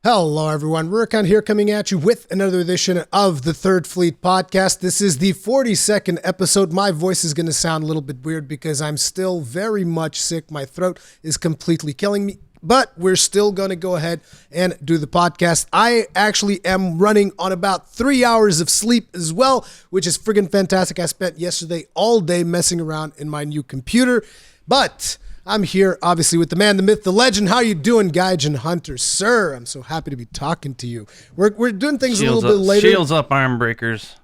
Hello, everyone. Rurikhan here, coming at you with another edition of the Third Fleet Podcast. This is the 42nd episode. My voice is going to sound a little bit weird because I'm still very much sick. My throat is completely killing me, but we're still going to go ahead and do the podcast. I actually am running on about 3 hours of sleep as well, which is friggin' fantastic. I spent yesterday all day messing around in my new computer, but I'm here, obviously, with the man, the myth, the legend. How you doing, Gaijin Hunter? Sir, I'm so happy to be talking to you. We're doing things a little bit later. Shields up, arm breakers.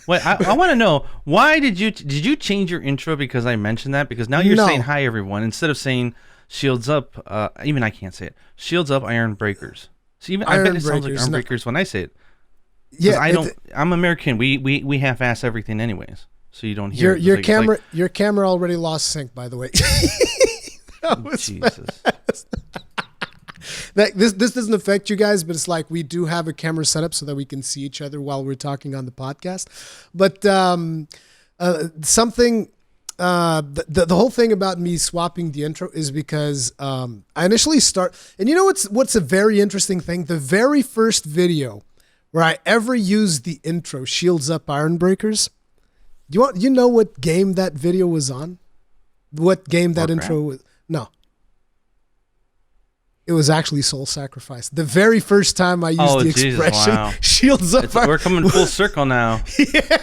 Wait, I want to know, why did you change your intro because I mentioned that? Because now you're saying hi, everyone, instead of saying shields up, even I can't say it. Shields up, iron breakers. So even I bet it sounds like arm breakers when I say it. Yeah, I'm American. We half-ass everything anyways. So you don't hear your camera. Your camera already lost sync, by the way. Jesus. This doesn't affect you guys, but it's like we do have a camera set up so that we can see each other while we're talking on the podcast. But the whole thing about me swapping the intro is because I initially and you know what's a very interesting thing? The very first video where I ever used the intro, Shields Up, Iron Breakers. You know what game that video was on? What game that intro was? No. It was actually Soul Sacrifice. The very first time I used the expression, wow. Shields Up. We're coming full circle now. Yeah.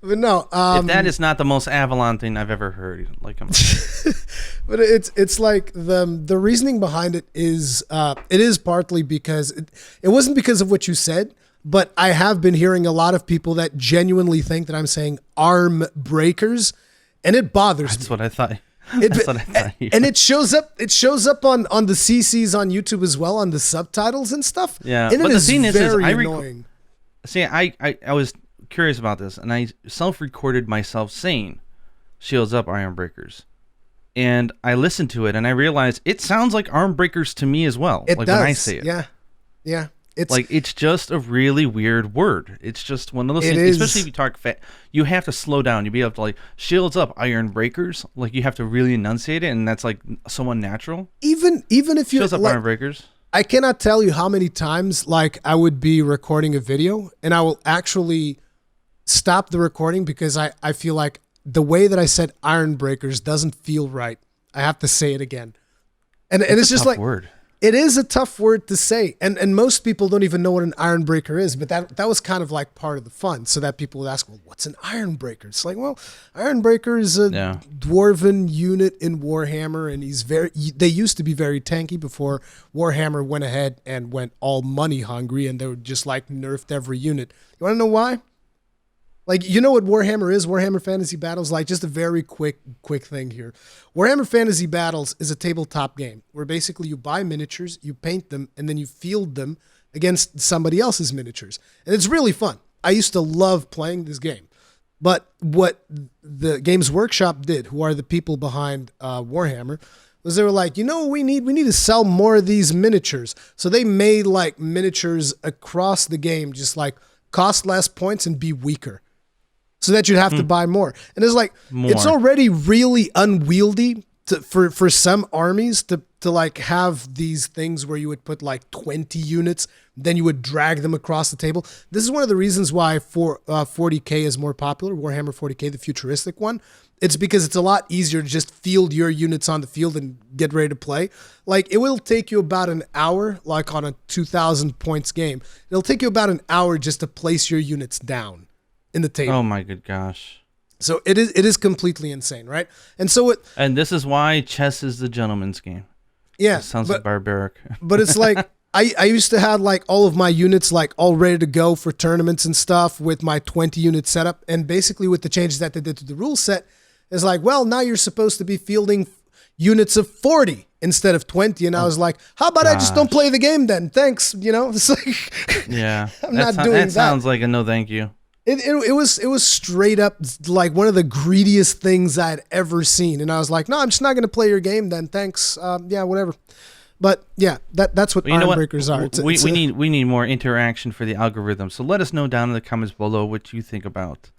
But no. If that is not the most Avalon thing I've ever heard. But it's like the reasoning behind it is partly because it wasn't because of what you said. But I have been hearing a lot of people that genuinely think that I'm saying arm breakers, and it bothers me. That's what I thought. That's what I thought. Yeah. And it shows up on the CCs on YouTube as well, on the subtitles and stuff. Yeah, and but the thing is annoying. I was curious about this, and I self-recorded myself saying "Shields Up, Iron Breakers," and I listened to it, and I realized it sounds like arm breakers to me as well. It does. When I say it. Yeah. It's just a really weird word. It's just one of those things, especially if you talk fast. You have to slow down. You be able to shields up, iron breakers. You have to really enunciate it, and that's so unnatural. Even if you shields up, iron breakers. I cannot tell you how many times I would be recording a video, and I will actually stop the recording because I feel like the way that I said iron breakers doesn't feel right. I have to say it again, and it's just a tough word. It is a tough word to say, and most people don't even know what an iron breaker is, but that was kind of part of the fun, so that people would ask, well, what's an iron breaker? It's iron breaker is a dwarven unit in Warhammer, and they used to be very tanky before Warhammer went ahead and went all money hungry, and they were just nerfed every unit. You want to know why? You know what Warhammer is? Warhammer Fantasy Battles? Just a very quick thing here. Warhammer Fantasy Battles is a tabletop game where basically you buy miniatures, you paint them, and then you field them against somebody else's miniatures. And it's really fun. I used to love playing this game. But what the Games Workshop did, who are the people behind Warhammer, was they were like, we need to sell more of these miniatures. So they made miniatures across the game, just cost less points and be weaker, so that you'd have to buy more. And it's it's already really unwieldy for some armies to have these things where you would put 20 units, then you would drag them across the table. This is one of the reasons why 40K is more popular, Warhammer 40K, the futuristic one. It's because it's a lot easier to just field your units on the field and get ready to play. It will take you about an hour, on a 2,000 points game. It'll take you about an hour just to place your units down in the table. Oh my good gosh. So it is completely insane, right? And this is why chess is the gentleman's game. Yeah. It sounds barbaric. But it's I used to have all of my units all ready to go for tournaments and stuff with my 20 unit setup, and basically with the changes that they did to the rule set, it's now you're supposed to be fielding units of 40 instead of 20. And I was like, how about I just don't play the game then? Thanks. It's yeah, I'm not doing that. That sounds like a no thank you. It was straight up one of the greediest things I'd ever seen. And I was like, no, I'm just not going to play your game then. Thanks. Yeah, whatever. But yeah, that's what iron breakers are. We need more interaction for the algorithm. So let us know down in the comments below what you think about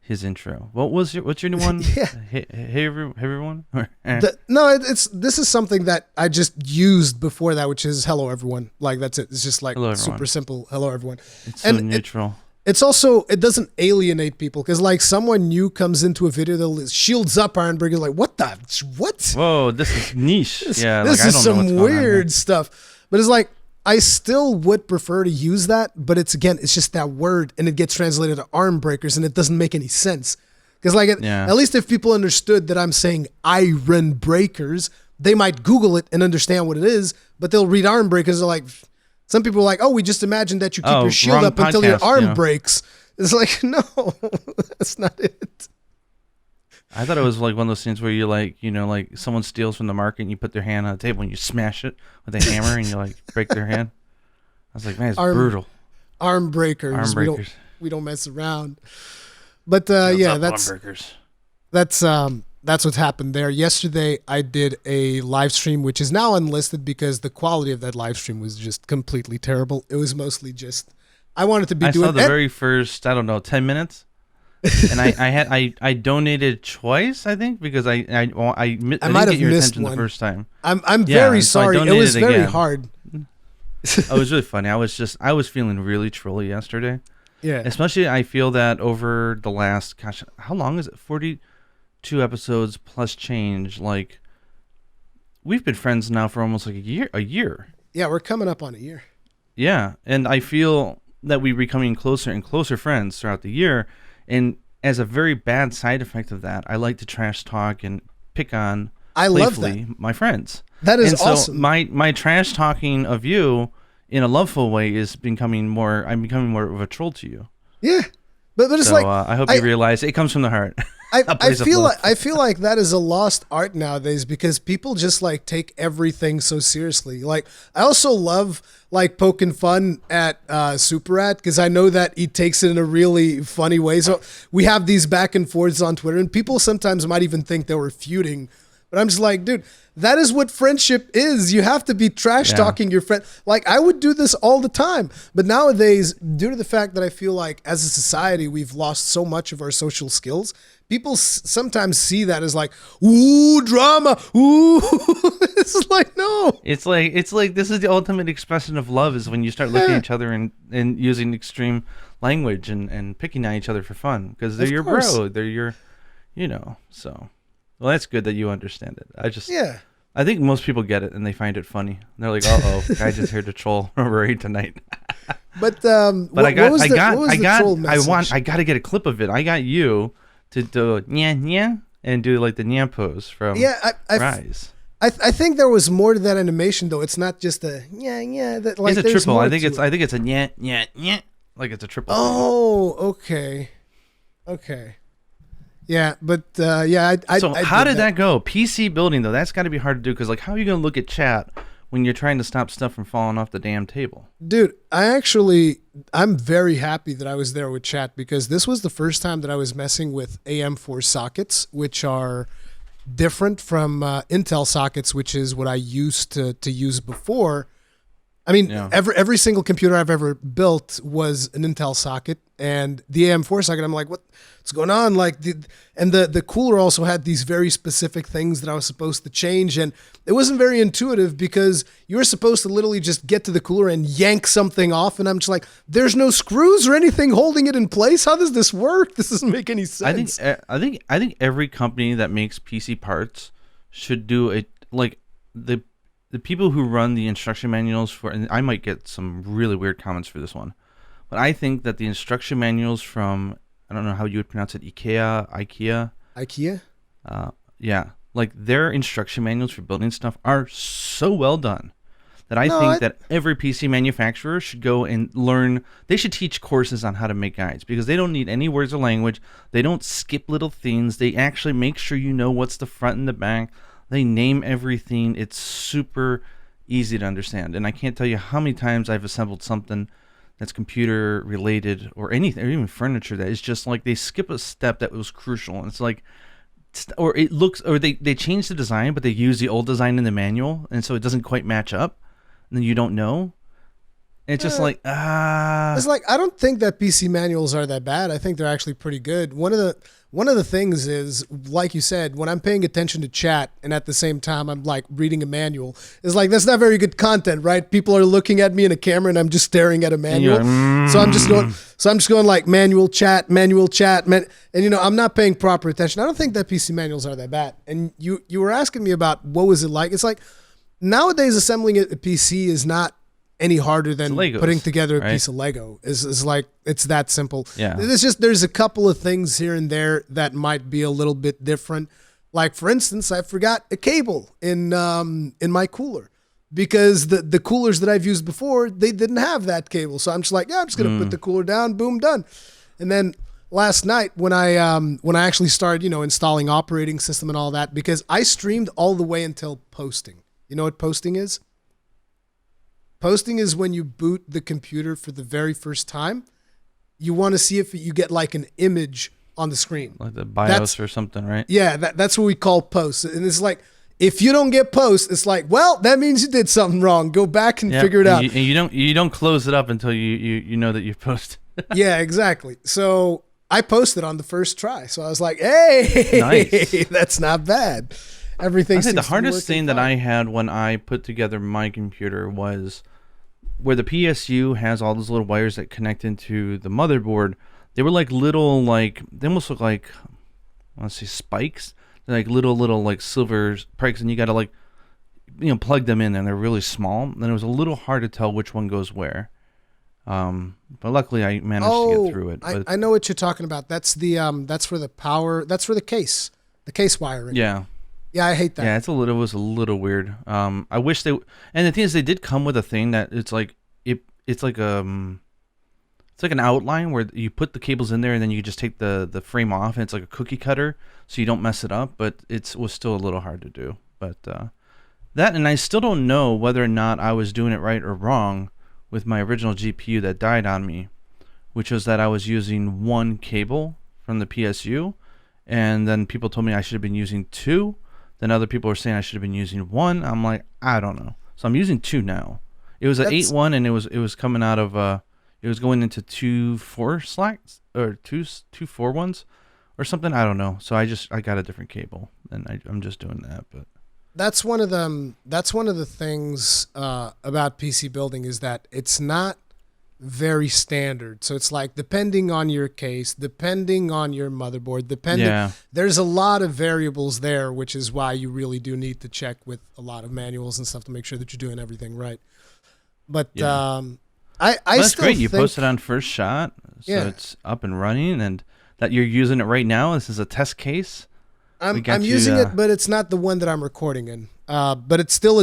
his intro. What's your new one? Yeah. Hey everyone. This is something that I just used before that, which is hello everyone. Like that's it. It's just like super simple. Hello everyone. It's so neutral. It's also, it doesn't alienate people because like someone new comes into a video that shields up Iron Breaker, like what? Whoa, this is niche. This is some weird stuff. But it's like, I still would prefer to use that, but it's just that word and it gets translated to arm breakers and it doesn't make any sense. Because like at least if people understood that I'm saying iron breakers, they might Google it and understand what it is, but they'll read arm breakers. They're like, some people are like, oh, we just imagined that you keep your shield up until your arm breaks. It's like, no, that's not it. I thought it was like one of those things where you like, like someone steals from the market and you put their hand on the table and you smash it with a hammer and you like break their hand. I was like, man, it's brutal. Arm breakers. We don't mess around. But that's what happened there. Yesterday, I did a live stream, which is now unlisted because the quality of that live stream was just completely terrible. It was mostly just, I wanted to be doing. I saw the very first, 10 minutes, and I donated twice, I think, because I might have your missed one the first time. I'm very sorry. It was very hard. It was really funny. I was feeling really trolly yesterday. Yeah. Especially, I feel that over the last, how long is it? 42 episodes plus change. Like, we've been friends now for almost like a year. Yeah, we're coming up on a year. Yeah, and I feel that we're becoming closer and closer friends throughout the year. And as a very bad side effect of that, I like to trash talk and pick on playfully my friends. That is awesome. My trash talking of you in a loveful way is becoming more. I'm becoming more of a troll to you. Yeah, but it's so, I hope you realize it comes from the heart. I feel like that is a lost art nowadays because people just like take everything so seriously. Like I also love like poking fun at Super Rat because I know that he takes it in a really funny way. So we have these back and forths on Twitter, and people sometimes might even think that we're feuding. But I'm just like, dude, that is what friendship is. You have to be trash talking your friend. Like I would do this all the time. But nowadays, due to the fact that I feel like as a society, we've lost so much of our social skills, people sometimes see that as like, ooh, drama. Ooh, it's like, no. It's like this is the ultimate expression of love is when you start looking at each other and using extreme language and picking at each other for fun because they're your bro. They're your, so. Well, that's good that you understand it. I think most people get it and they find it funny. They're like, "Uh-oh, guy just here to troll Ruri tonight." But I got to get a clip of it. I got you to do nya and do like the nya pose from Rise. I think there was more to that animation though. It's not just a nya. That like it's a triple. I think it's a nya. Like it's a triple. Oh, okay. Yeah, but how did that go? PC building though, that's got to be hard to do because like, how are you gonna look at chat when you're trying to stop stuff from falling off the damn table? Dude, I'm very happy that I was there with chat because this was the first time that I was messing with AM4 sockets, which are different from Intel sockets, which is what I used to use before. I mean, every single computer I've ever built was an Intel socket, and the AM4 socket, I'm like, what's going on? Like, the cooler also had these very specific things that I was supposed to change, and it wasn't very intuitive because you were supposed to literally just get to the cooler and yank something off, and I'm just like, there's no screws or anything holding it in place. How does this work? This doesn't make any sense. I think every company that makes PC parts should do it like the people who run the instruction manuals for, and I might get some really weird comments for this one, but I think that the instruction manuals from, I don't know how you would pronounce it, IKEA? Yeah. Like their instruction manuals for building stuff are so well done that I think that every PC manufacturer should go and learn. They should teach courses on how to make guides because they don't need any words or language. They don't skip little things. They actually make sure you know what's the front and the back. They name everything. It's super easy to understand. And I can't tell you how many times I've assembled something that's computer related or anything, or even furniture that is just like they skip a step that was crucial. And it's like, or it looks, or they change the design, but they use the old design in the manual. And so it doesn't quite match up. And then you don't know. It's just like, It's like, I don't think that PC manuals are that bad. I think they're actually pretty good. One of the things is, like you said, when I'm paying attention to chat and at the same time I'm like reading a manual, it's like, that's not very good content, right? People are looking at me in a camera and I'm just staring at a manual. So I'm just going like manual chat, and I'm not paying proper attention. I don't think that PC manuals are that bad. And you were asking me about what was it like? It's like, nowadays assembling a PC is not any harder than putting together a piece of Lego. Is like, it's that simple. Yeah. There's a couple of things here and there that might be a little bit different. Like, for instance, I forgot a cable in my cooler because the coolers that I've used before, they didn't have that cable. So I'm just like, I'm just gonna put the cooler down, boom, done. And then last night when I actually started, installing operating system and all that, because I streamed all the way until posting. You know what posting is? Posting is when you boot the computer for the very first time. You want to see if you get like an image on the screen. Like the BIOS or something, right? Yeah, that's what we call post. And it's like, if you don't get post, it's like, well, that means you did something wrong. Go back and figure it out. And you don't close it up until you know that you post. Yeah, exactly. So I posted on the first try. So I was like, hey, nice. That's not bad. Everything. I think the hardest thing that I had when I put together my computer was where the PSU has all those little wires that connect into the motherboard. They were like little, they almost look like, I want to say spikes. They're like little like silver spikes, and you got to plug them in, and they're really small. And it was a little hard to tell which one goes where. But luckily I managed to get through it. But I know what you're talking about. That's that's for the power. That's for the case wiring. Yeah. Yeah, I hate that. Yeah, it was a little weird. I wish and the thing is, they did come with a thing that it's like it's like an outline where you put the cables in there and then you just take the frame off, and it's like a cookie cutter, so you don't mess it up. But it was still a little hard to do. But that, and I still don't know whether or not I was doing it right or wrong with my original GPU that died on me, which was that I was using one cable from the PSU, and then people told me I should have been using two. Then other people were saying I should have been using one. I'm like, I don't know. So I'm using two now. It was an 8-1, and it was coming out of it was going into 2-4 slacks or 2-4-1s or something. I don't know. So I got a different cable, and I'm just doing that. But that's one of them. That's one of the things about PC building is that it's not very standard. So it's like, depending on your case, depending on your motherboard, there's a lot of variables there, which is why you really do need to check with a lot of manuals and stuff to make sure that you're doing everything right. But that's still great. You posted on First Shot, so it's up and running, and that you're using it right now. This is a test case. I'm using it, but it's not the one that I'm recording in. But it's still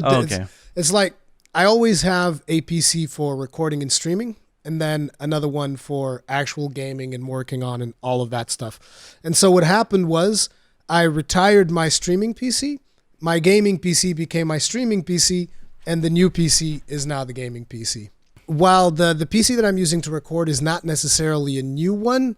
it's like, I always have a PC for recording and streaming, and then another one for actual gaming and working on and all of that stuff. And so what happened was, I retired my streaming PC, my gaming PC became my streaming PC, and the new PC is now the gaming PC. While the PC that I'm using to record is not necessarily a new one,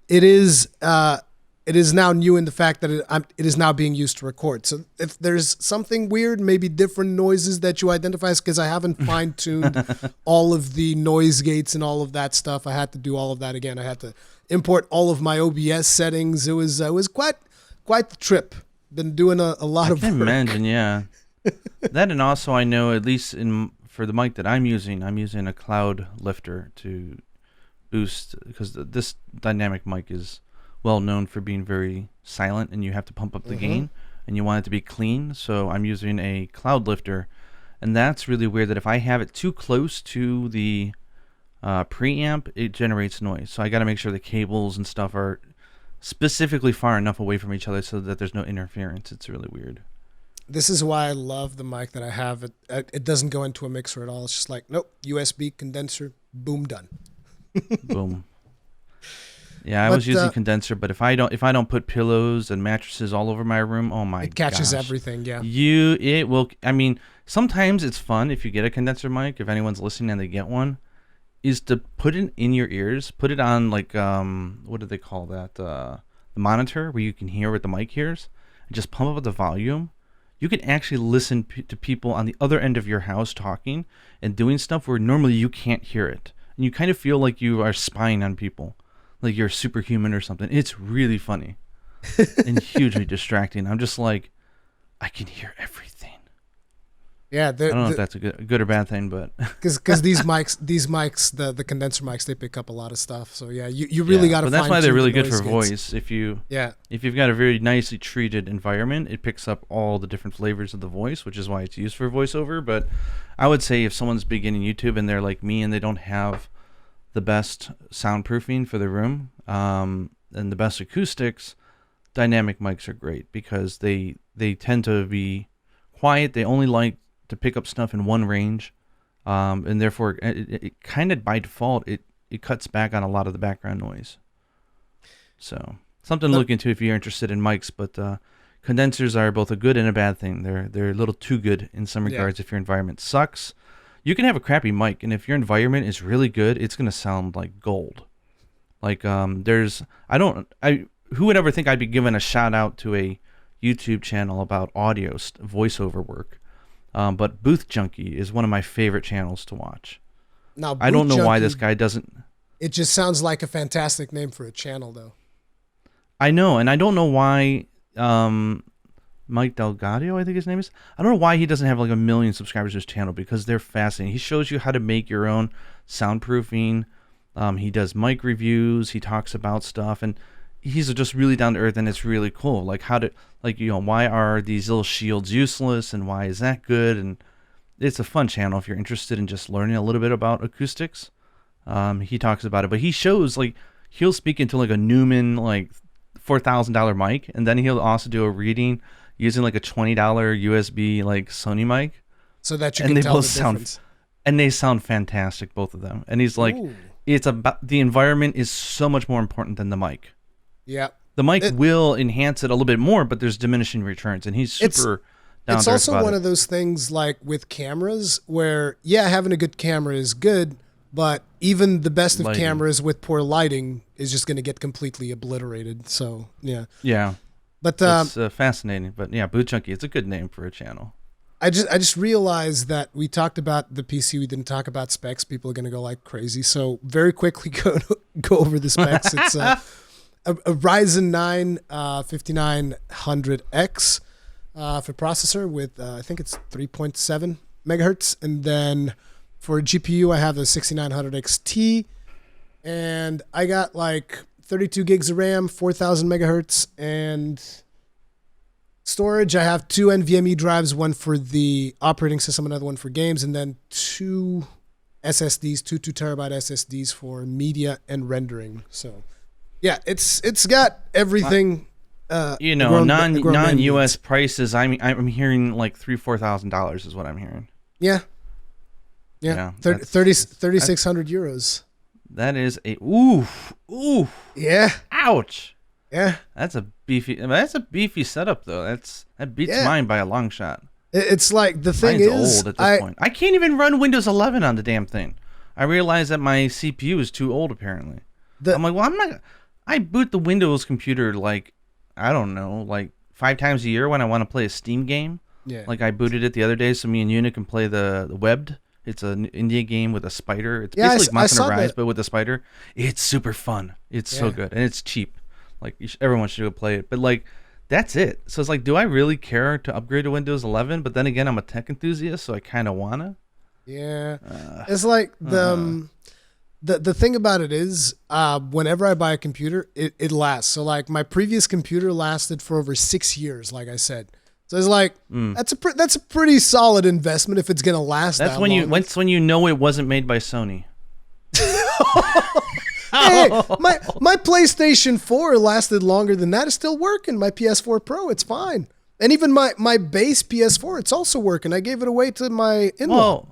it is now new in the fact that it is now being used to record. So if there's something weird, maybe different noises that you identify, is because I haven't fine-tuned all of the noise gates and all of that stuff. I had to do all of that again. I had to import all of my OBS settings. It was quite the trip. Been doing a lot of work. I can imagine, yeah. That, and also I know, at least for the mic that I'm using a cloud lifter to boost, because this dynamic mic is well known for being very silent, and you have to pump up the gain, and you want it to be clean. So I'm using a cloud lifter, and that's really weird that if I have it too close to the preamp, it generates noise. So I got to make sure the cables and stuff are specifically far enough away from each other so that there's no interference. It's really weird. This is why I love the mic that I have. It doesn't go into a mixer at all. It's just like, nope, USB condenser, boom, done. Boom. Yeah, I was using condenser, but if I don't put pillows and mattresses all over my room, oh my god, it catches everything. Yeah, it will. I mean, sometimes it's fun if you get a condenser mic. If anyone's listening and they get one, is to put it in your ears, put it on like what do they call that? The monitor where you can hear what the mic hears, and just pump up the volume. you can actually listen to people on the other end of your house talking and doing stuff where normally you can't hear it. And you kind of feel like you are spying on people, like you're superhuman or something. It's really funny and hugely distracting. I'm just like, I can hear everything. Yeah, I don't know if that's a good or bad thing, but because these mics, the condenser mics, they pick up a lot of stuff. So yeah, you really got to. But that's why they're really good for gates. voice. If you've got a very nicely treated environment, it picks up all the different flavors of the voice, which is why it's used for voiceover. But I would say if someone's beginning YouTube and they're like me and they don't have the best soundproofing for the room and the best acoustics, dynamic mics are great because they tend to be quiet. They only like to pick up stuff in one range, and therefore it kind of by default it cuts back on a lot of the background noise. So something to look into if you're interested in mics. But condensers are both a good and a bad thing. They're a little too good in some regards. If your environment sucks, you can have a crappy mic, and if your environment is really good, it's gonna sound like gold. Like who would ever think I'd be giving a shout out to a YouTube channel about audio voiceover work? But Booth Junkie is one of my favorite channels to watch. Now, I don't know why this guy doesn't. It just sounds like a fantastic name for a channel, though. I know, and I don't know why Mike Delgado, I think his name is. I don't know why he doesn't have like 1 million subscribers to his channel because they're fascinating. He shows you how to make your own soundproofing. He does mic reviews. He talks about stuff, and he's just really down to earth, and it's really cool. Like why are these little shields useless, and why is that good? And it's a fun channel if you're interested in just learning a little bit about acoustics. He talks about it, but he shows he'll speak into like a Neumann like $4,000 mic, and then he'll also do a reading using like a $20 USB like Sony mic, so that you can tell the difference. And they sound fantastic, both of them. And he's like, ooh. It's about the environment is so much more important than the mic. Yeah. The mic will enhance it a little bit more, but there's diminishing returns, and he's super down to earth. It's also one of those things like with cameras where, having a good camera is good, but even the best of cameras with poor lighting is just going to get completely obliterated. So, yeah. Yeah. But it's fascinating. But yeah, Boot Junkie, it's a good name for a channel. I just realized that we talked about the PC. We didn't talk about specs. People are going to go like crazy. So very quickly go over the specs. It's a Ryzen 9 5900X for processor with I think it's 3.7 megahertz, and then for GPU I have a 6900 XT, and I got like 32 gigs of RAM, 4000 megahertz, and storage. I have 2 NVMe drives, one for the operating system, another one for games, and then 2 SSDs, two 2 terabyte SSDs for media and rendering. So. Yeah, it's got everything. Non-US prices. I'm hearing like $3,000-4,000 is what I'm hearing. Yeah. 3,600 euros. That is ooh. Yeah. Ouch. Yeah. That's a beefy setup though. That beats mine by a long shot. It's like the thing Mine's old at this point. I can't even run Windows 11 on the damn thing. I realized that my CPU is too old apparently. I'm like, well, I'm not. I boot the Windows computer like, I don't know, like 5 times a year when I want to play a Steam game. Yeah. Like I booted it the other day so me and Yuna can play the Webbed. It's an India game with a spider. It's basically Monster Hunter Rise, but with a spider. It's super fun. It's so good. And it's cheap. Like everyone should go play it. But like, that's it. So it's like, do I really care to upgrade to Windows 11? But then again, I'm a tech enthusiast, so I kind of want to. Yeah. It's like the thing about it is, whenever I buy a computer, it lasts. So like my previous computer lasted for over 6 years, like I said. So it's like that's a pretty solid investment if it's gonna last. That's when you know it wasn't made by Sony. Hey, my PlayStation 4 lasted longer than that. It's still working. My PS4 Pro, it's fine. And even my base PS4, it's also working. I gave it away to my in-law.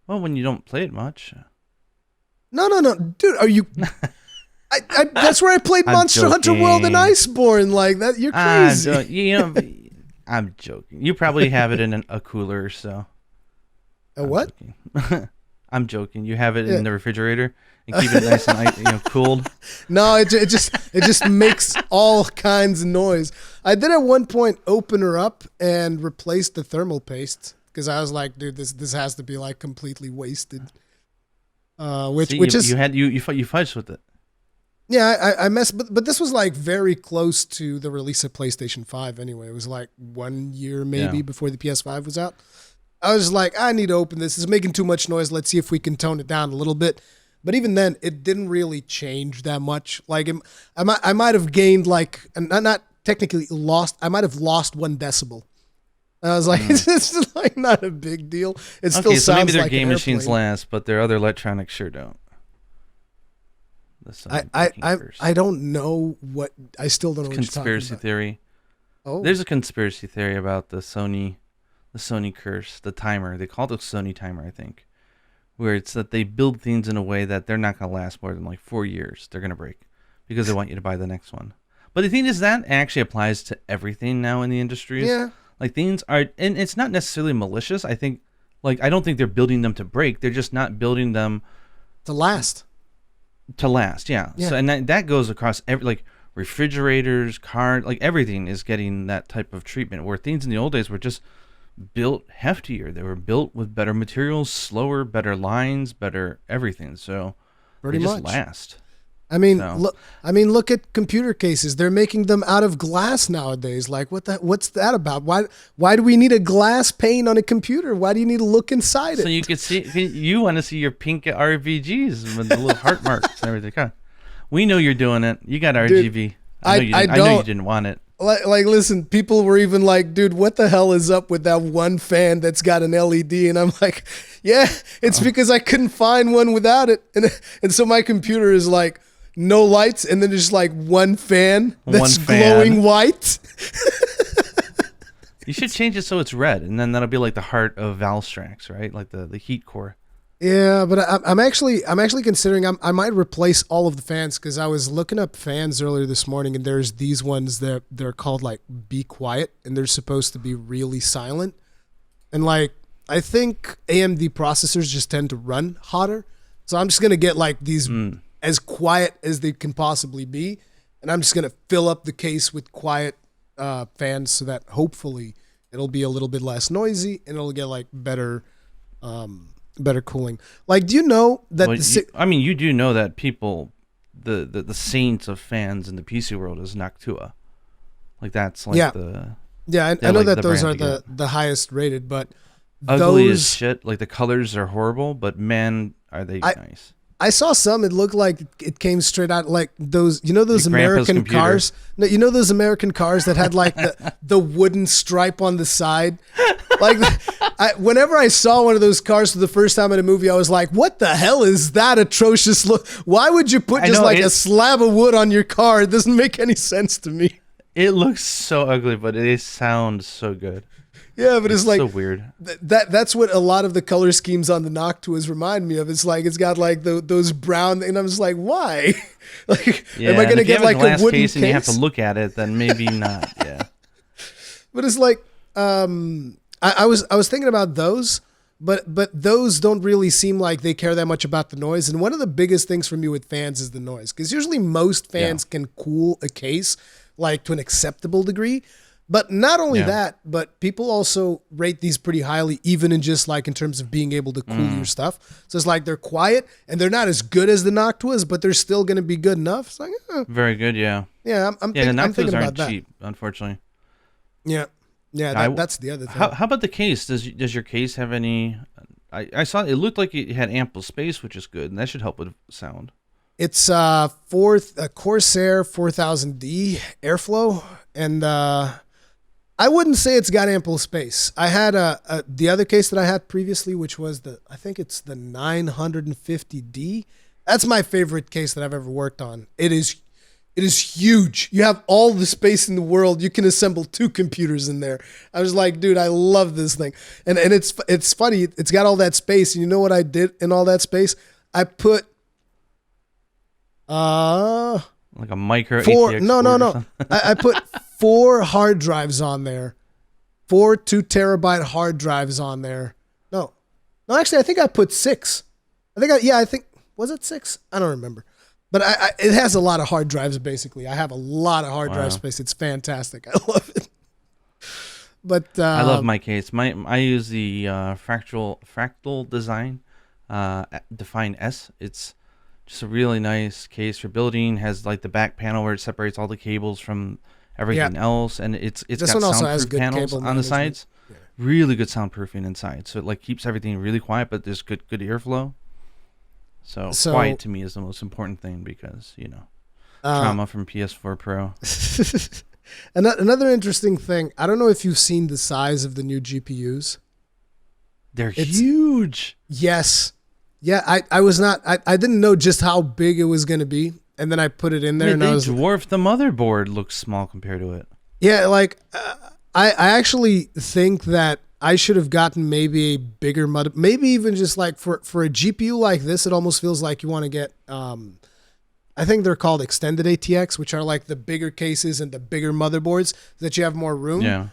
Well, when you don't play it much. No, dude. Are you? That's where I played Monster Hunter World and Iceborne. Like that, you're crazy. I'm joking. You probably have it in a cooler, so. A what? I'm joking. You have it in the refrigerator and keep it nice and cooled. No, it just makes all kinds of noise. I did at one point open her up and replace the thermal paste because I was like, dude, this has to be like completely wasted. You fudged with it. Yeah, I messed, but this was like very close to the release of PlayStation 5 anyway. It was like 1 year maybe before the PS5 was out. I was like, I need to open this. It's making too much noise. Let's see if we can tone it down a little bit. But even then, it didn't really change that much. Like I might have gained like, not technically lost. I might have lost 1 decibel. And I was like, it's like not a big deal. It still sounds so maybe their like game an machines airplane. last, but their other electronics sure don't. I don't know what I still don't know what you're talking Conspiracy about. theory. Oh, There's a conspiracy theory about the Sony curse, the timer. They call it the Sony timer, I think, where it's that they build things in a way that they're not going to last more than like 4 years. They're going to break because they want you to buy the next one. But the thing is that actually applies to everything now in the industries. yeah. Like things are, and it's not necessarily malicious. I don't think they're building them to break. They're just not building them To last. to last. Yeah. Yeah. So, and that goes across like refrigerators, cars, like everything is getting that type of treatment where things in the old days were just built heftier. They were built with better materials, slower, better lines, better everything. So Pretty they just much. last. I mean, So- look at computer cases. They're making them out of glass nowadays. Like, what's that about? Why do we need a glass pane on a computer? Why do you need to look inside it? So you could see, you want to see your pink RPGs with the little heart marks and everything. Come on. We know you're doing it. You got RGB. Dude, I know you didn't want it. Like, listen, people were even like, dude, what the hell is up with that one fan that's got an LED? And I'm like, yeah, it's because I couldn't find one without it. And so my computer is like, no lights, and then there's like one fan that's glowing white. You should change it so it's red, and then that'll be like the heart of Valstrax, right? Like the heat core. Yeah, but I'm actually considering I might replace all of the fans because I was looking up fans earlier this morning, and there's these ones that they're called like Be Quiet, and they're supposed to be really silent. And like I think AMD processors just tend to run hotter, so I'm just gonna get like these as quiet as they can possibly be, and I'm just gonna fill up the case with quiet fans so that hopefully it'll be a little bit less noisy and it'll get like better cooling. Like, do you know that you do know that people, the saints of fans in the PC world is Noctua. Like that's like I know that those are the highest rated, but ugly those, as shit. Like the colors are horrible, but man, are they nice. I saw some. It looked like it came straight out like those. You know those American cars. No, you know those American cars that had like the wooden stripe on the side. Like, whenever I saw one of those cars for the first time in a movie, I was like, "What the hell is that atrocious look? Why would you put just like a slab of wood on your car? It doesn't make any sense to me." It looks so ugly, but it sounds so good. Yeah, but it's like so weird. That's what a lot of the color schemes on the Noctuas remind me of. It's like it's got like those brown, and I'm just like, why? Like, am I gonna get like a wooden case? And you have to look at it, then maybe not. Yeah. But it's like, I was thinking about those, but those don't really seem like they care that much about the noise. And one of the biggest things for me with fans is the noise, because usually most fans can cool a case like to an acceptable degree. But not only that, but people also rate these pretty highly, even in just like in terms of being able to cool your stuff. So it's like they're quiet and they're not as good as the Noctuas, but they're still going to be good enough. It's like, very good, yeah. Yeah, the Noctuas aren't cheap, unfortunately. Yeah, that's the other thing. How about the case? Does your case have any? I saw it looked like it had ample space, which is good, and that should help with sound. It's Corsair 4000D airflow, and I wouldn't say it's got ample space. I had the other case that I had previously, which was I think it's the 950D. That's my favorite case that I've ever worked on. It is huge. You have all the space in the world. You can assemble 2 computers in there. I was like, dude, I love this thing. And it's funny. It's got all that space. And you know what I did in all that space? I put like a micro 4. ATX No. I put 4 hard drives on there. 4 2 terabyte hard drives on there. No, actually, I think I put 6. I think was it 6? I don't remember. But it has a lot of hard drives, basically. I have a lot of hard drive space. It's fantastic. I love it. But I love my case. I use the fractal design Define S. It's just a really nice case for building. Has like the back panel where it separates all the cables from everything else, and it's this got one also has soundproof good panels cable on the management. sides. Yeah. Really good soundproofing inside, so it like keeps everything really quiet, but there's good airflow. So quiet to me is the most important thing because, trauma from PS4 Pro. Another interesting thing, I don't know if you've seen the size of the new GPUs. They're huge. Yes. Yeah, I didn't know just how big it was going to be. And then I put it in there and I was dwarfed. The motherboard looks small compared to it. Yeah, like I actually think that I should have gotten maybe a bigger maybe even just like for a GPU like this, it almost feels like you want to get I think they're called extended ATX, which are like the bigger cases and the bigger motherboards that you have more room. Yeah.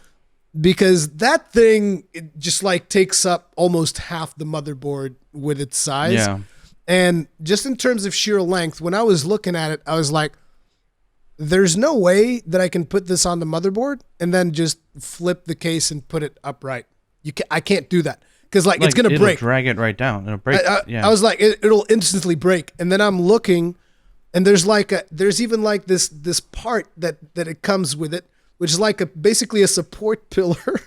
Because that thing, it just like takes up almost half the motherboard with its size. Yeah. And just in terms of sheer length, when I was looking at it, I was like, there's no way that I can put this on the motherboard and then just flip the case and put it upright. I can't do that. Because like it's going to break. Drag it right down. It'll break. I was like, it'll instantly break. And then I'm looking, and there's even like this part that it comes with it, which is like basically a support pillar.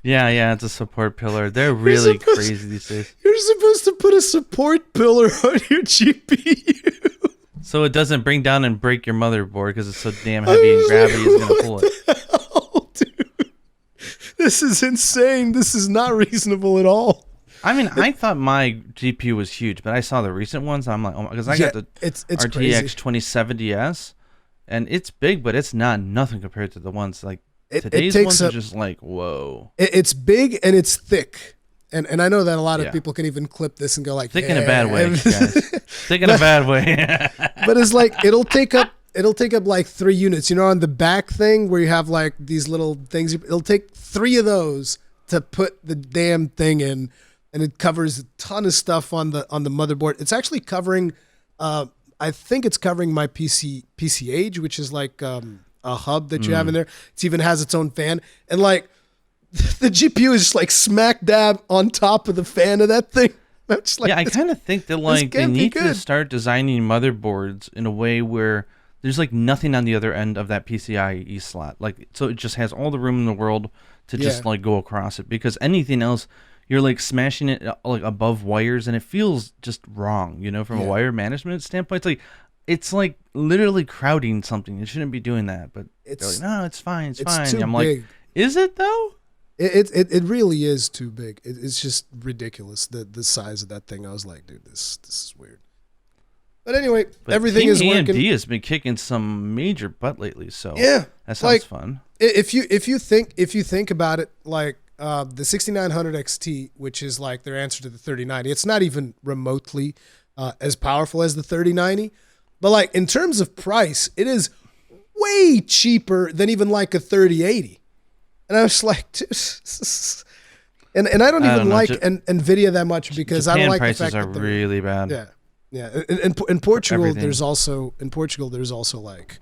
Yeah, it's a support pillar. They're really crazy these days. You're supposed to put a support pillar on your GPU. So it doesn't bring down and break your motherboard because it's so damn heavy and gravity is going to pull it. Hell, dude? This is insane. This is not reasonable at all. I mean, I thought my GPU was huge, but I saw the recent ones. I'm like, oh my, because I got the RTX crazy. 2070S, and it's big, but it's nothing compared to the ones like today's ones are just like, whoa. It's big and it's thick. And I know that a lot of people can even clip this and go like, thick in a bad way, guys. Thick in a bad way. But it's like, it'll take up like 3 units. You know, on the back thing where you have like these little things, it'll take 3 of those to put the damn thing in. And it covers a ton of stuff on the motherboard. It's actually covering, I think it's covering my PCH, which is like a hub that you have in there. It even has its own fan. And like, the GPU is just like smack dab on top of the fan of that thing. Like, I kind of think that like they need to start designing motherboards in a way where there's like nothing on the other end of that PCIe slot. Like, so it just has all the room in the world to just like go across it, because anything else, you're like smashing it like above wires and it feels just wrong, from a wire management standpoint. It's like literally crowding something. It shouldn't be doing that, but it's like, no, it's fine. It's fine. Too I'm big. Like, is it though? It really is too big. It's just ridiculous, the size of that thing. I was like, dude, this is weird. But anyway, everything is working. AMD has been kicking some major butt lately, so yeah, that sounds fun. If you think about it, like the 6900 XT, which is like their answer to the 3090, it's not even remotely as powerful as the 3090, but like in terms of price, it is way cheaper than even like a 3080. And I was like, and I don't even like NVIDIA that much because Japan I don't like prices the fact are that really bad. Yeah. In Portugal, there's also like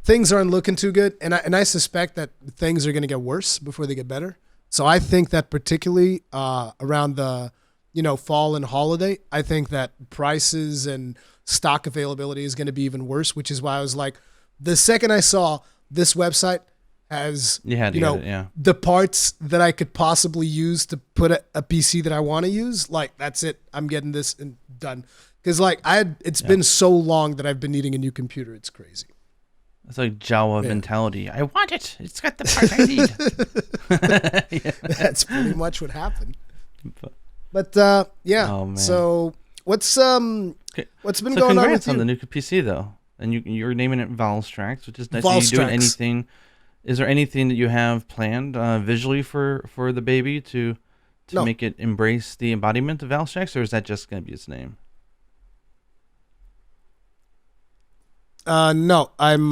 things aren't looking too good, and I suspect that things are going to get worse before they get better. So I think that particularly around the fall and holiday, I think that prices and stock availability is going to be even worse. Which is why I was like, the second I saw this website has the parts that I could possibly use to put a PC that I want to use, like that's it. I'm getting this and done. Because like it's been so long that I've been needing a new computer. It's crazy. It's like Jawa mentality. I want it. It's got the part I need. That's pretty much what happened. But Oh, man. So what's been going on with you? On the new PC though, and you're naming it Valstrax, which is nice. Valstrax. Are you doing anything? Is there anything that you have planned visually for the baby to make it embrace the embodiment of Valstrax, or is that just going to be its name? No, I'm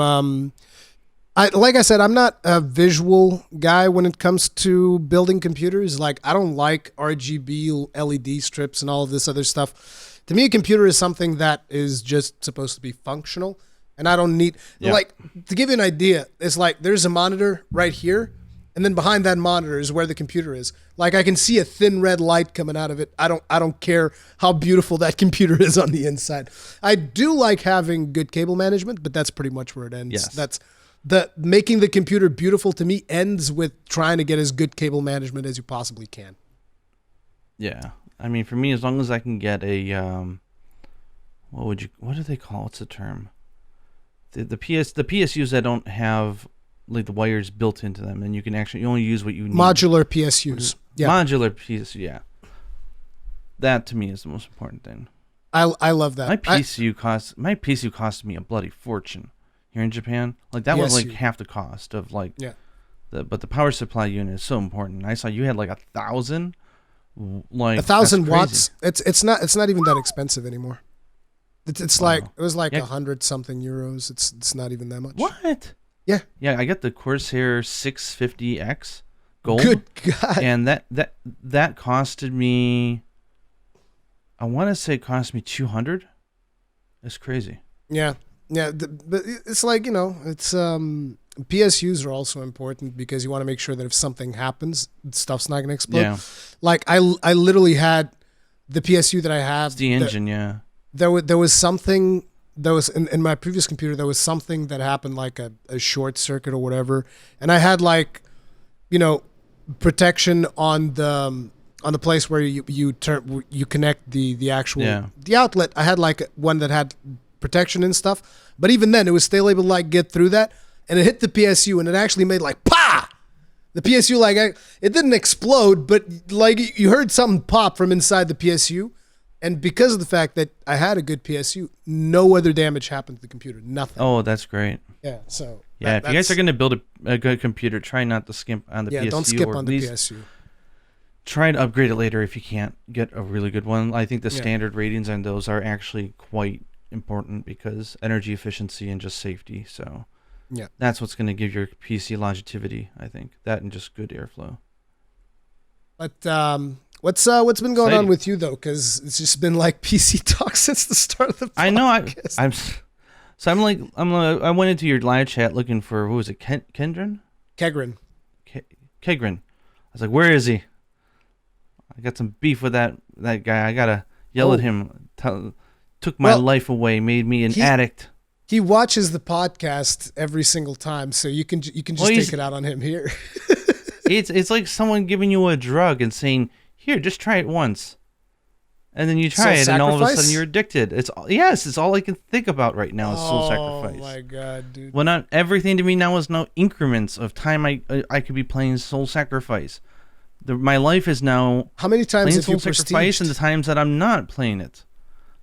like I said, I'm not a visual guy when it comes to building computers. Like I don't like RGB LED strips and all of this other stuff. To me, a computer is something that is just supposed to be functional, and I don't need like, to give you an idea. It's like there's a monitor right here, and then behind that monitor is where the computer is. Like I can see a thin red light coming out of it. I don't care how beautiful that computer is on the inside. I do like having good cable management, but that's pretty much where it ends. Yes. That's making the computer beautiful to me ends with trying to get as good cable management as you possibly can. Yeah. I mean, for me, as long as I can get a, what do they call, what's the term? The PSUs that don't have like the wires built into them, and you only use what you need. Modular PSUs. Yeah. Modular PSU, yeah. That to me is the most important thing. I love that. My PSU cost me a bloody fortune here in Japan. Like that was like half the cost of like but the power supply unit is so important. I saw you had like 1,000. Like 1,000 watts. It's not even that expensive anymore. It's like it was like 100 something euros. It's not even that much. What? Yeah. Yeah, I got the Corsair 650X gold. Good God. And that costed me, I want to say it cost me 200. That's crazy. Yeah. Yeah, but it's like, it's PSUs are also important because you want to make sure that if something happens, stuff's not going to explode. Yeah. Like I literally had the PSU that I have. It's the engine, There was something that was in my previous computer. There was something that happened, like a short circuit or whatever, and I had like, protection on the place where you connect the actual the outlet. I had like one that had protection and stuff, but even then it was still able to like get through that, and it hit the PSU and it actually made like pa. The PSU it didn't explode, but like you heard something pop from inside the PSU, and because of the fact that I had a good PSU, no other damage happened to the computer. Nothing. Oh, that's great. Yeah. So if you guys are going to build a good computer, try not to skimp on the PSU. Yeah, don't skip on the PSU. Try and upgrade it later if you can't get a really good one. I think the standard ratings on those are actually quite important because energy efficiency and just safety. So that's what's going to give your PC longevity, I think. That and just good airflow. But what's been going on with you though? Because it's just been like PC talk since the start of the podcast. I know. I went into your live chat looking for, who was it? Kegrin. I was like, where is he? I got some beef with that guy. I gotta yell at him. Took my life away. Made me an addict. He watches the podcast every single time, so you can just take it out on him here. It's like someone giving you a drug and saying, "Here, just try it once," and then you try it, and all of a sudden you're addicted. It's all I can think about right now is soul sacrifice. Oh my God, dude! Well, not everything to me now is now increments of time I could be playing soul sacrifice. My life is now how many times have soul you sacrifice, prestiged? and the times that I'm not playing it.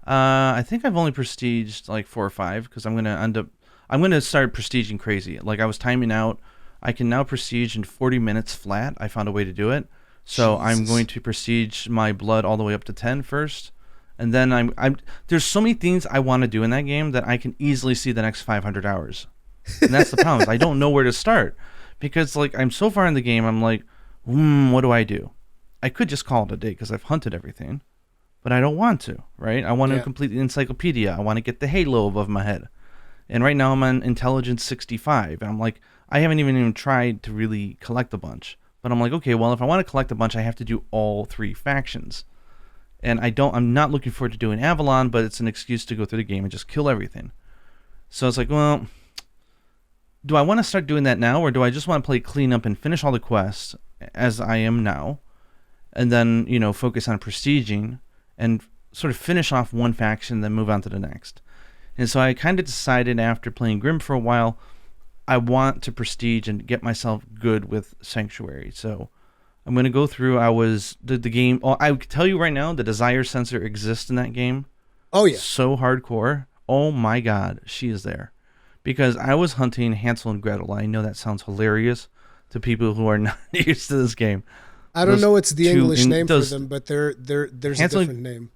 I think I've only prestiged like 4 or 5 because I'm gonna start prestiging crazy. Like I was timing out. I can now prestige in 40 minutes flat. I found a way to do it. So Jesus. I'm going to prestige my blood all the way up to 10 first. And then I'm there's so many things I want to do in that game that I can easily see the next 500 hours. And that's the problem. I don't know where to start because like I'm so far in the game. I'm like, what do I do? I could just call it a day because I've hunted everything, but I don't want to, right? I want to complete the encyclopedia. I want to get the halo above my head. And right now I'm on intelligence 65. And I'm like, I haven't even tried to really collect a bunch. But I'm like, okay, well, if I want to collect a bunch, I have to do all 3 factions. And I'm not looking forward to doing Avalon, but it's an excuse to go through the game and just kill everything. So it's like, well, do I want to start doing that now, or do I just want to play cleanup and finish all the quests as I am now, and then, focus on prestiging and sort of finish off one faction, then move on to the next? And so I kind of decided after playing Grim for a while, I want to prestige and get myself good with Sanctuary. So I'm going to go through. The game. Oh, I can tell you right now, the desire sensor exists in that game. Oh, yeah. So hardcore. Oh, my God. She is there. Because I was hunting Hansel and Gretel. I know that sounds hilarious to people who are not used to this game. I don't know what's the English name for them, but there's Hansel, a different name.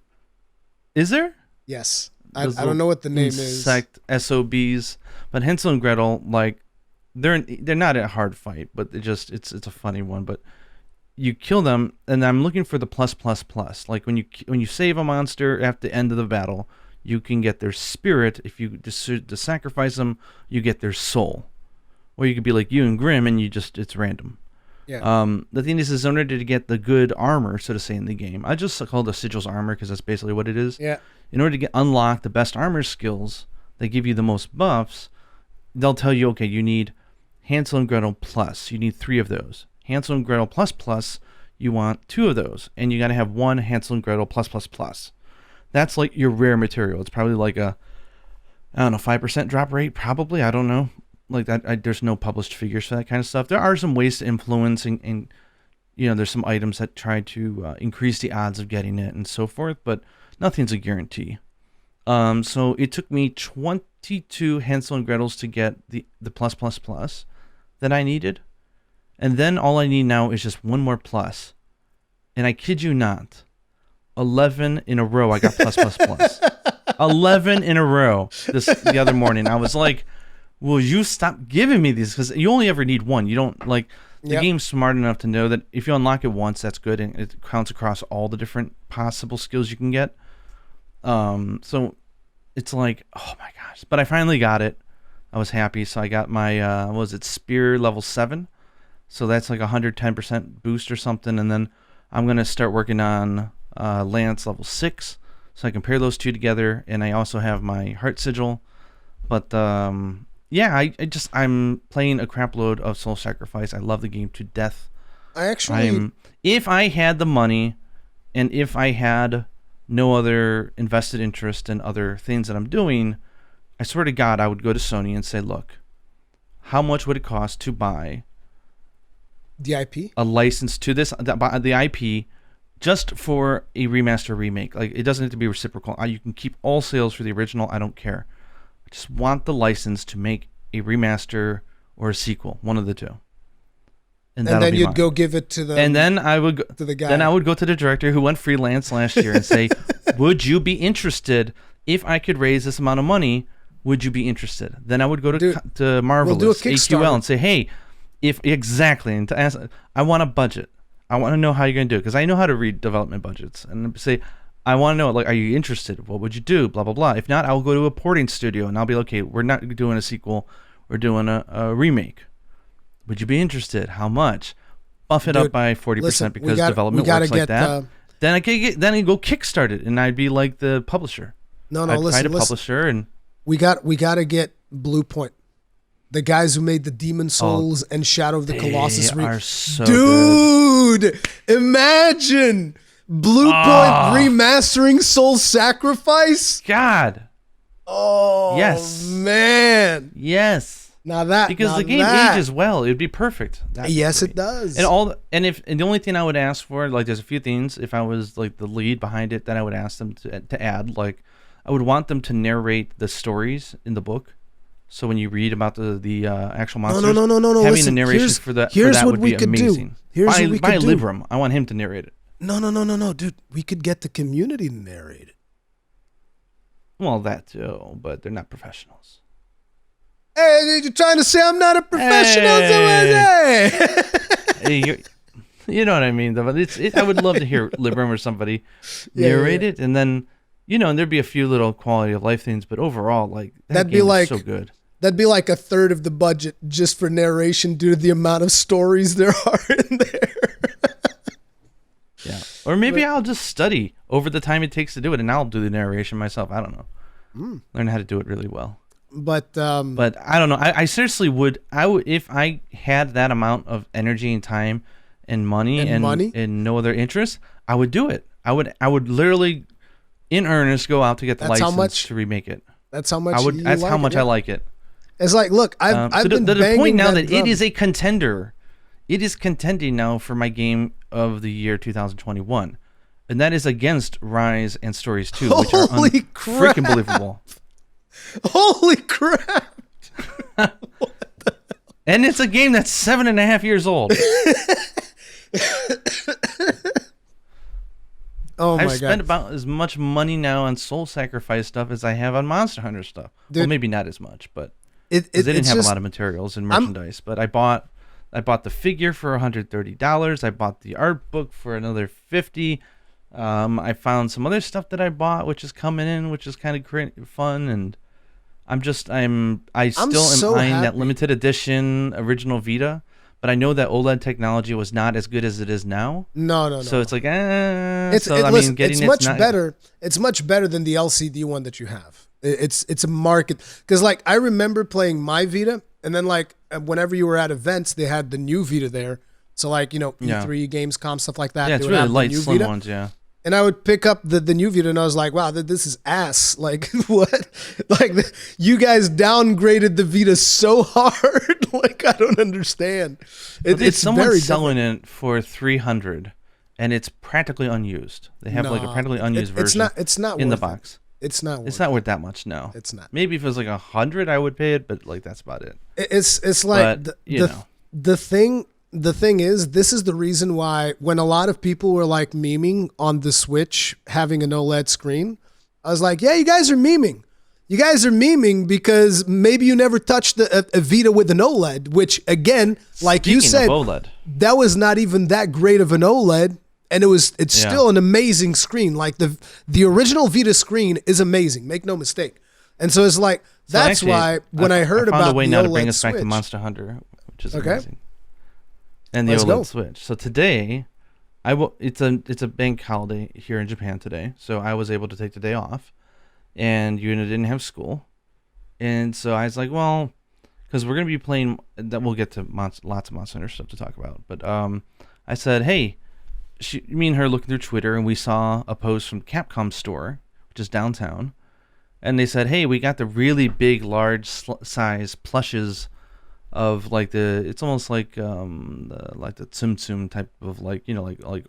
Is there? Yes. I don't know what the name is. SOBs. But Hansel and Gretel, like, they're not a hard fight, but it's a funny one. But you kill them, and I'm looking for the plus plus plus. Like when you save a monster at the end of the battle, you can get their spirit. If you decide to sacrifice them, you get their soul. Or you could be like you and Grim, and it's random. Yeah. The thing is in order to get the good armor, so to say, in the game, I just call the sigils armor because that's basically what it is. Yeah. In order to unlock the best armor skills that give you the most buffs, they'll tell you, okay, you need Hansel and Gretel plus. You need 3 of those. Hansel and Gretel plus plus, you want 2 of those. And you got to have 1 Hansel and Gretel plus plus plus. That's like your rare material. It's probably like a, 5% drop rate, probably. I don't know. Like that, there's no published figures for that kind of stuff. There are some ways to influence, and there's some items that try to increase the odds of getting it and so forth, but nothing's a guarantee. So it took me 22 Hansel and Gretels to get the plus plus plus that I needed, and then all I need now is just 1 more plus, and I kid you not, 11 in a row I got plus plus plus. 11 in a row the other morning. I was like, will you stop giving me these? Because you only ever need 1. You don't, like, the game's smart enough to know that if you unlock it once, that's good, and it counts across all the different possible skills you can get. So it's like, oh my gosh. But I finally got it. I was happy. So I got my, Spear level 7. So that's like 110% boost or something. And then I'm going to start working on Lance level 6. So I can pair those 2 together. And I also have my Heart Sigil. But, yeah, I'm playing a crap load of Soul Sacrifice. I love the game to death. If I had the money, and if I had no other invested interest in other things that I'm doing, I swear to God, I would go to Sony and say, look, how much would it cost to buy the IP? A license to the IP just for a remaster remake? Like, it doesn't have to be reciprocal. You can keep all sales for the original. I don't care. Just want the license to make a remaster or a sequel, one of the 2. And then you'd go give it to the. And then I would go to the guy. Then I would go to the director who went freelance last year and say, "Would you be interested if I could raise this amount of money? Would you be interested?" Then I would go to Marvelous HUL and say, "Hey, and to ask, I want a budget. I want to know how you're going to do it because I know how to read development budgets and say." I want to know, like, are you interested? What would you do? Blah, blah, blah. If not, I'll go to a porting studio, and I'll be like, okay, we're not doing a sequel. We're doing a remake. Would you be interested? How much? Buff it up by 40% because development works like that. Then I go kickstart it, and I'd be like the publisher. I'd find a publisher, and we got to get Blue Point. The guys who made the Demon Souls and Shadow of the Colossus. They are so good. Dude, imagine Blue Point remastering Soul Sacrifice. God. Oh, yes, man. Yes. Because the game ages well, it'd be perfect. Yes, it does. And the only thing I would ask for, like, there's a few things. If I was like the lead behind it, that I would ask them to add. Like, I would want them to narrate the stories in the book. So when you read about the actual monsters, no. having Listen, the narration for that would be amazing. Here's what we could do. Libram, I want him to narrate it. No, dude. We could get the community to narrate it. Well, that too, but they're not professionals. Hey, you're trying to say I'm not a professional? Hey, you know what I mean? I would love to hear Libram or somebody narrate it, and then, and there'd be a few little quality of life things, but overall, like, that'd be like so good. That'd be like a third of the budget just for narration due to the amount of stories there are in there. Yeah. Or maybe I'll just study over the time it takes to do it, and I'll do the narration myself. I don't know. Learn how to do it really well. But I don't know. I seriously would. I would, if I had that amount of energy and time and money and no other interest, I would do it. I would literally, in earnest, go out to get the license to remake it. That's how much. That's how much I like it. It's like, look, I've been to the point now that drum. it is a contender. It is contending now for my game of the year 2021, and that is against Rise and Stories 2, which are freaking believable. Holy crap! And it's a game that's 7.5 years old. Oh my God! I've spent about as much money now on Soul Sacrifice stuff as I have on Monster Hunter stuff. Dude, well, maybe not as much, but they didn't have a lot of materials and merchandise. But I bought I bought the figure for $130. I bought the art book for another $50. I found some other stuff that I bought, which is coming in, which is kind of fun, and I still am eyeing that limited edition original Vita, but I know that OLED technology was not as good as it is now. No. So it's like, it's much better. It's much better than the LCD one that you have. It's a market, because like I remember playing my Vita, and then like whenever you were at events, they had the new Vita there. So like E3, Gamescom, stuff like that. Yeah, it's really light, slim ones. Yeah. And I would pick up the new Vita, and I was like, wow, this is ass. Like, what? Like, you guys downgraded the Vita so hard. Like, I don't understand. It's someone's selling it for $300, and it's practically unused. They have like a practically unused version. It's not in worth the box. It's not. It's not worth that much. No, it's not. Maybe if it was like $100, I would pay it, but like that's about it. It's like the thing is, this is the reason why when a lot of people were like memeing on the Switch having an OLED screen, I was like, yeah, you guys are memeing. You guys are memeing because maybe you never touched a Vita with an OLED, which again, like you said, that was not even that great of an OLED, and it's still an amazing screen. Like the original Vita screen is amazing, make no mistake. And so it's like that's why when I heard about the OLED Switch, I found a way now to bring us back to Monster Hunter, which is amazing. And the OLED Switch. So today, it's a bank holiday here in Japan today, so I was able to take the day off, and Yuna didn't have school, and so I was like, well, because we're gonna be playing, that we'll get to lots of Monster Hunter stuff to talk about, but I said, hey, me and her looking through Twitter, and we saw a post from Capcom store, which is downtown, and they said, hey, we got the really big, large size plushes of like it's almost like the Tsum Tsum type of like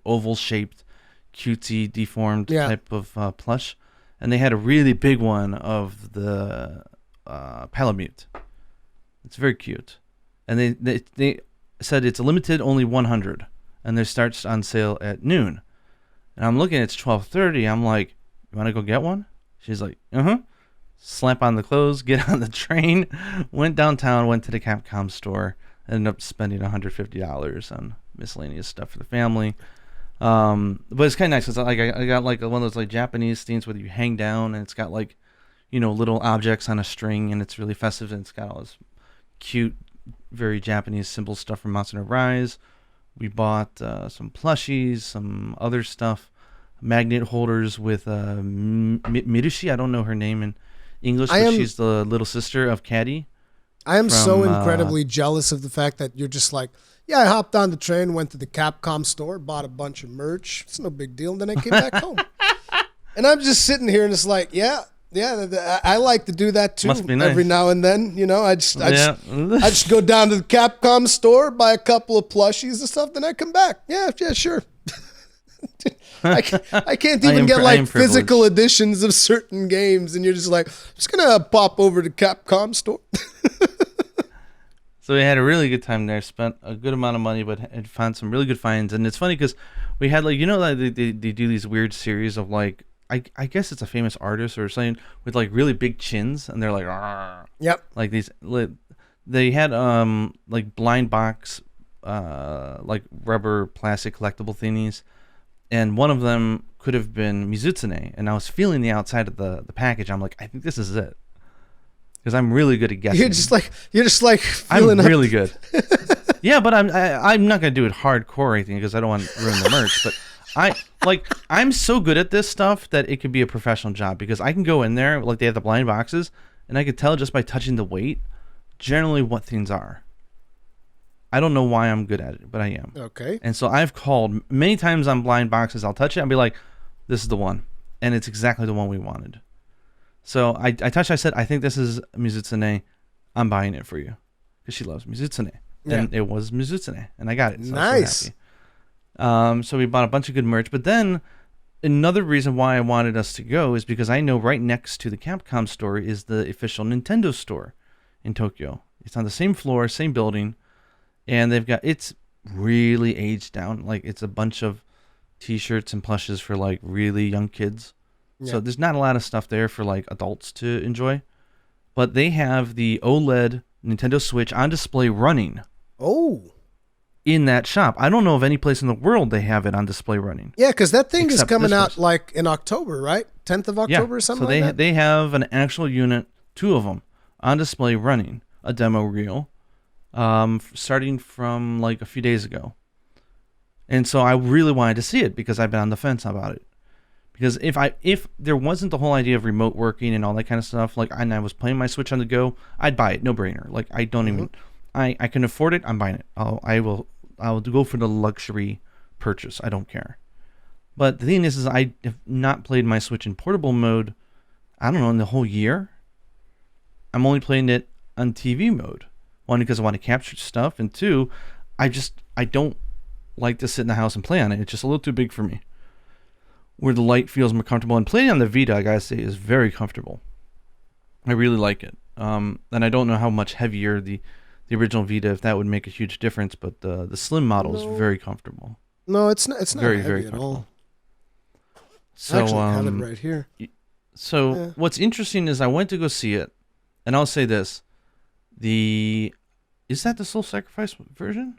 oval shaped, cutesy deformed type of plush, and they had a really big one of the Palamute. It's very cute, and they said it's a limited, only 100, and it starts on sale at noon, and I'm looking, it's 12:30. I'm like, you want to go get one? She's like, slap on the clothes, get on the train, went downtown, went to the Capcom store, ended up spending $150 on miscellaneous stuff for the family. But it's kind of nice because like I got like one of those like Japanese things where you hang down, and it's got like little objects on a string, and it's really festive, and it's got all this cute, very Japanese simple stuff from Monster Hunter Rise. We bought some plushies, some other stuff, magnet holders with Mirushi. I don't know her name in English, but she's the little sister of Caddy. I am so incredibly jealous of the fact that you're just like, yeah, I hopped on the train, went to the Capcom store, bought a bunch of merch. It's no big deal. And then I came back home. And I'm just sitting here, and it's like, yeah, I like to do that too. Must be nice. Every now and then. I just go down to the Capcom store, buy a couple of plushies and stuff, then I come back. Yeah, sure. I can't even get like physical editions of certain games, and you're just like, I'm just gonna pop over to Capcom store. So we had a really good time there, spent a good amount of money, but had found some really good finds. And it's funny because we had like, like they do these weird series of like, I guess it's a famous artist or something with like really big chins, and they're like, argh. Yep, like these. They had like blind box, like rubber plastic collectible thingies. And one of them could have been Mizutsune, and I was feeling the outside of the package. I'm like, I think this is it, because I'm really good at guessing. You're just like feeling I'm really good. Yeah, but I'm not gonna do it hardcore or anything because I don't want to ruin the merch. But I'm so good at this stuff that it could be a professional job, because I can go in there, like they have the blind boxes, and I could tell just by touching the weight generally what things are. I don't know why I'm good at it, but I am. Okay. And so I've called many times on blind boxes. I'll touch it and be like, this is the one. And it's exactly the one we wanted. So I touched, I said, I think this is Mizutsune. I'm buying it for you. Because she loves Mizutsune. And it was Mizutsune. And I got it. So nice. I was so happy. So we bought a bunch of good merch. But then another reason why I wanted us to go is because I know right next to the Capcom store is the official Nintendo store in Tokyo. It's on the same floor, same building. And it's really aged down. Like, it's a bunch of t-shirts and plushes for like really young kids. Yeah. So there's not a lot of stuff there for like adults to enjoy. But they have the OLED Nintendo Switch on display running. Oh. in that shop. I don't know of any place in the world they have it on display running. Yeah, because that thing is coming out like in October, right? 10th of October or something like that? So they have an actual unit, 2 of them, on display running a demo reel, starting from like a few days ago. And so I really wanted to see it because I've been on the fence about it. Because if there wasn't the whole idea of remote working and all that kind of stuff, like, and I was playing my Switch on the go, I'd buy it, no brainer. Like, I don't even, I can afford it, I'm buying it. I'll go for the luxury purchase. I don't care. But the thing is I have not played my Switch in portable mode, I don't know, in the whole year. I'm only playing it on TV mode. 1, because I want to capture stuff, and 2, I don't like to sit in the house and play on it. It's just a little too big for me. Where the light feels more comfortable. And playing on the Vita, I gotta say, is very comfortable. I really like it. And I don't know how much heavier the original Vita, if that would make a huge difference, but the slim model is very comfortable. No, it's not very, heavy very at all. So, I actually have it right here. So what's interesting is I went to go see it, and I'll say this. Is that the Soul Sacrifice version?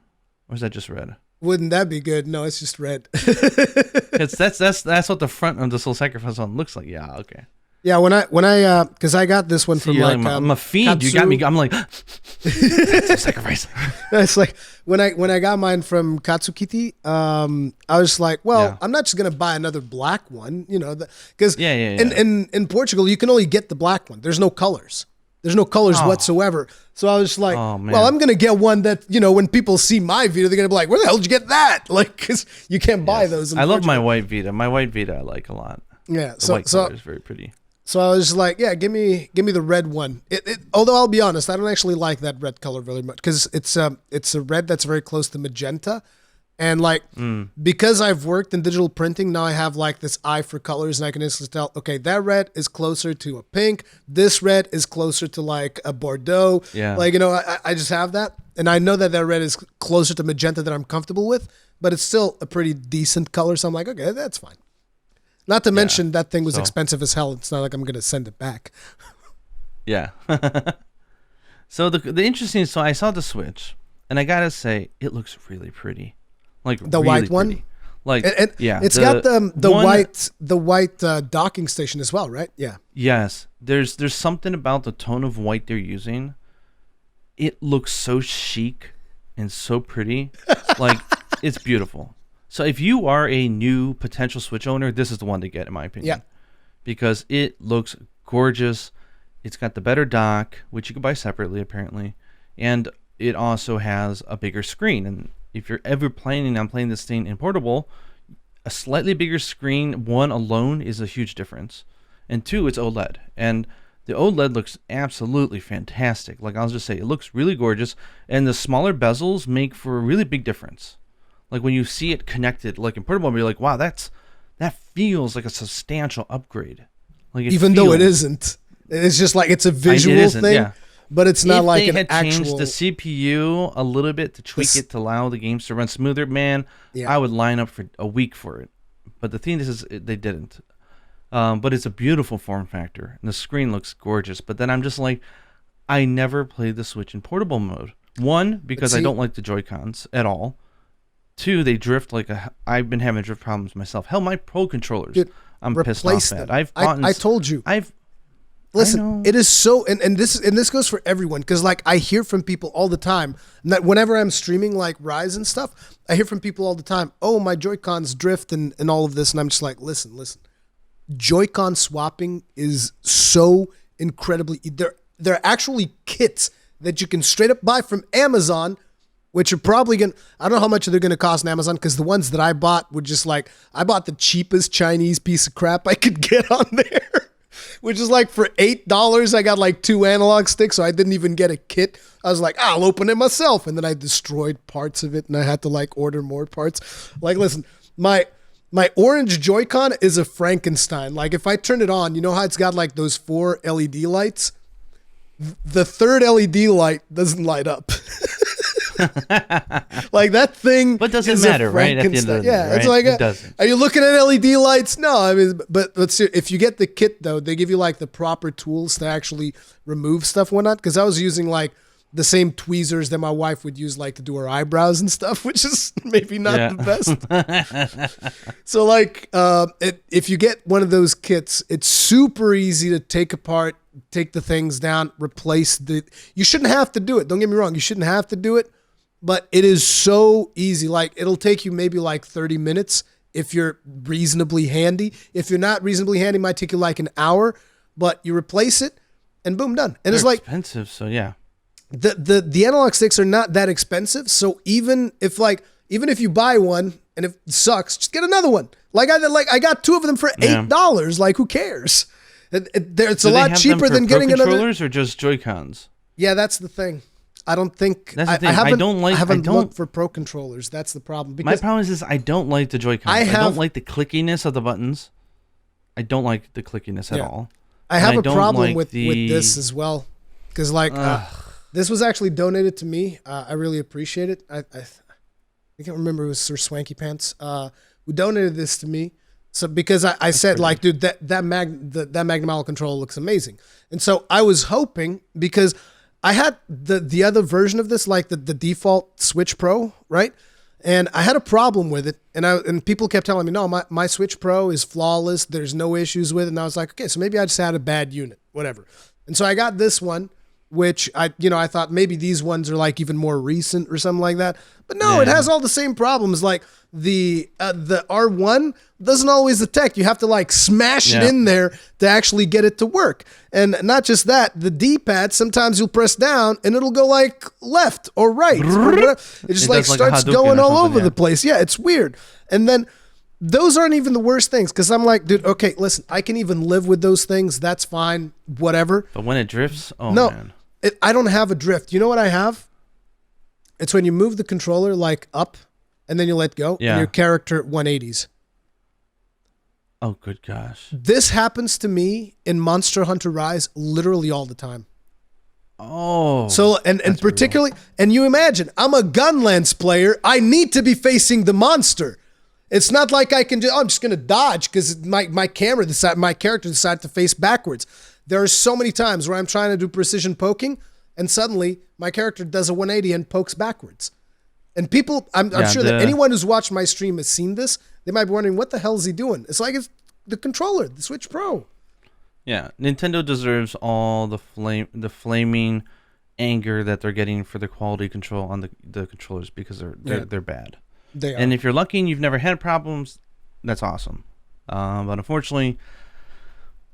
Or is that just red? Wouldn't that be good? No, it's just red. That's what the front of the Soul Sacrifice one looks like. Yeah, okay. Yeah, when I because I got this one from like I'm a fiend. Katsu. You got me. I'm like Soul Sacrifice. It's like when I got mine from Katsukiti, I was like, well, I'm not just gonna buy another black one, because in Portugal you can only get the black one. There's no colors. There's no colors whatsoever. So I was like, well, I'm going to get one that, when people see my Vita, they're going to be like, where the hell did you get that? Like, because you can't buy those. I love my white Vita. My white Vita I like a lot. Yeah. The white color is very pretty. So I was like, yeah, give me the red one. Although I'll be honest, I don't actually like that red color very much because it's a red that's very close to magenta. And like, because I've worked in digital printing, now I have like this eye for colors, and I can instantly tell, okay, that red is closer to a pink. This red is closer to like a Bordeaux. Yeah. Like, I just have that. And I know that red is closer to magenta that I'm comfortable with, but it's still a pretty decent color. So I'm like, okay, that's fine. Not to mention that thing was expensive as hell. It's not like I'm going to send it back. Yeah. So the interesting, so I saw the Switch, and I got to say, it looks really pretty. Like the really white one, pretty. Like it's got the white docking station as well, right? Yeah. Yes, there's something about the tone of white they're using. It looks so chic and so pretty, like it's beautiful. So if you are a new potential Switch owner, this is the one to get, in my opinion. Yeah. Because it looks gorgeous. It's got the better dock, which you can buy separately apparently, and it also has a bigger screen. And if you're ever planning on playing this thing in portable, a slightly bigger screen, 1 alone, is a huge difference. And 2, it's OLED. And the OLED looks absolutely fantastic. Like, I'll just say, it looks really gorgeous. And the smaller bezels make for a really big difference. Like, when you see it connected, like in portable, you're like, wow, that feels like a substantial upgrade. Like, even though it isn't. It's just like, it's a visual thing. Yeah. But it's not like an actual... If they had changed the CPU a little bit to tweak it to allow the games to run smoother, man, I would line up for a week for it. But the thing is they didn't. But it's a beautiful form factor, and the screen looks gorgeous. But then I'm just like, I never played the Switch in portable mode. 1, because I don't like the Joy-Cons at all. 2, they drift like I've been having drift problems myself. Hell, my Pro controllers, I'm pissed off at. I told you. Listen, it is so, and this goes for everyone, because like I hear from people all the time that whenever I'm streaming like Rise and stuff, I hear from people all the time, oh, my Joy-Cons drift and all of this, and I'm just like, listen, Joy-Con swapping is so incredibly, there are actually kits that you can straight up buy from Amazon, which are probably I don't know how much they're gonna cost on Amazon, because the ones that I bought were just like, I bought the cheapest Chinese piece of crap I could get on there. Which is like for $8, I got like 2 analog sticks, so I didn't even get a kit. I was like, I'll open it myself. And then I destroyed parts of it, and I had to like order more parts. Like, listen, my orange Joy-Con is a Frankenstein. Like, if I turn it on, you know how it's got like those 4 LED lights? The 3rd LED light doesn't light up. Like that thing, but doesn't matter, right? At the end of the day, it's like it doesn't. Are you looking at LED lights? No, I mean, but if you get the kit though, they give you like the proper tools to actually remove stuff and whatnot. Because I was using like the same tweezers that my wife would use like to do her eyebrows and stuff, which is maybe not the best. So like if you get one of those kits, it's super easy to take apart, take the things down, replace you shouldn't have to do it. Don't get me wrong. You shouldn't have to do it, but it is so easy. Like it'll take you maybe like 30 minutes if you're reasonably handy. If you're not reasonably handy, it might take you like an hour, but you replace it and boom, done. And it's like expensive. So yeah. The analog sticks are not that expensive, so even if you buy one and if it sucks, just get another one. I got 2 of them for $8. Like who cares? It's a lot cheaper than getting another. Controllers or just Joy-Cons? Yeah, that's the thing. I don't think that's the thing. I haven't looked for pro controllers. That's the problem. My problem is I don't like the Joy-Cons. I don't like the clickiness of the buttons. I don't like the clickiness at all. I have a problem with this as well, because this was actually donated to me. I really appreciate it. I can't remember, it was Sir Swanky Pants who donated this to me. So because I said like, dude, that Magnum Owl controller looks amazing, and so I was hoping, because I had the other version of this, like the default Switch Pro, right? And I had a problem with it, and people kept telling me, no, my Switch Pro is flawless. There's no issues with it. And I was like, okay, so maybe I just had a bad unit, whatever. And so I got this one, which I thought maybe these ones are like even more recent or something like that. But no, it has all the same problems. Like the R1 doesn't always detect. You have to like smash it in there to actually get it to work. And not just that, the D-pad, sometimes you'll press down and it'll go like left or right. It just like starts going all over the place. Yeah, it's weird. And then those aren't even the worst things, because I'm like, dude, okay, listen, I can even live with those things. That's fine, whatever. But when it drifts, man. I don't have a drift. You know what I have? It's when you move the controller like up and then you let go and your character 180s. Oh, good gosh. This happens to me in Monster Hunter Rise literally all the time. Oh. So, and particularly, and you imagine, I'm a Gunlance player. I need to be facing the monster. It's not like I can I'm just going to dodge because my character decided to face backwards. There are so many times where I'm trying to do precision poking, and suddenly my character does a 180 and pokes backwards. And people, I'm sure that anyone who's watched my stream has seen this. They might be wondering, what the hell is he doing? It's like it's the controller, the Switch Pro. Yeah, Nintendo deserves all the flaming anger that they're getting for the quality control on the controllers, because they're bad. They are. And if you're lucky and you've never had problems, that's awesome. But unfortunately,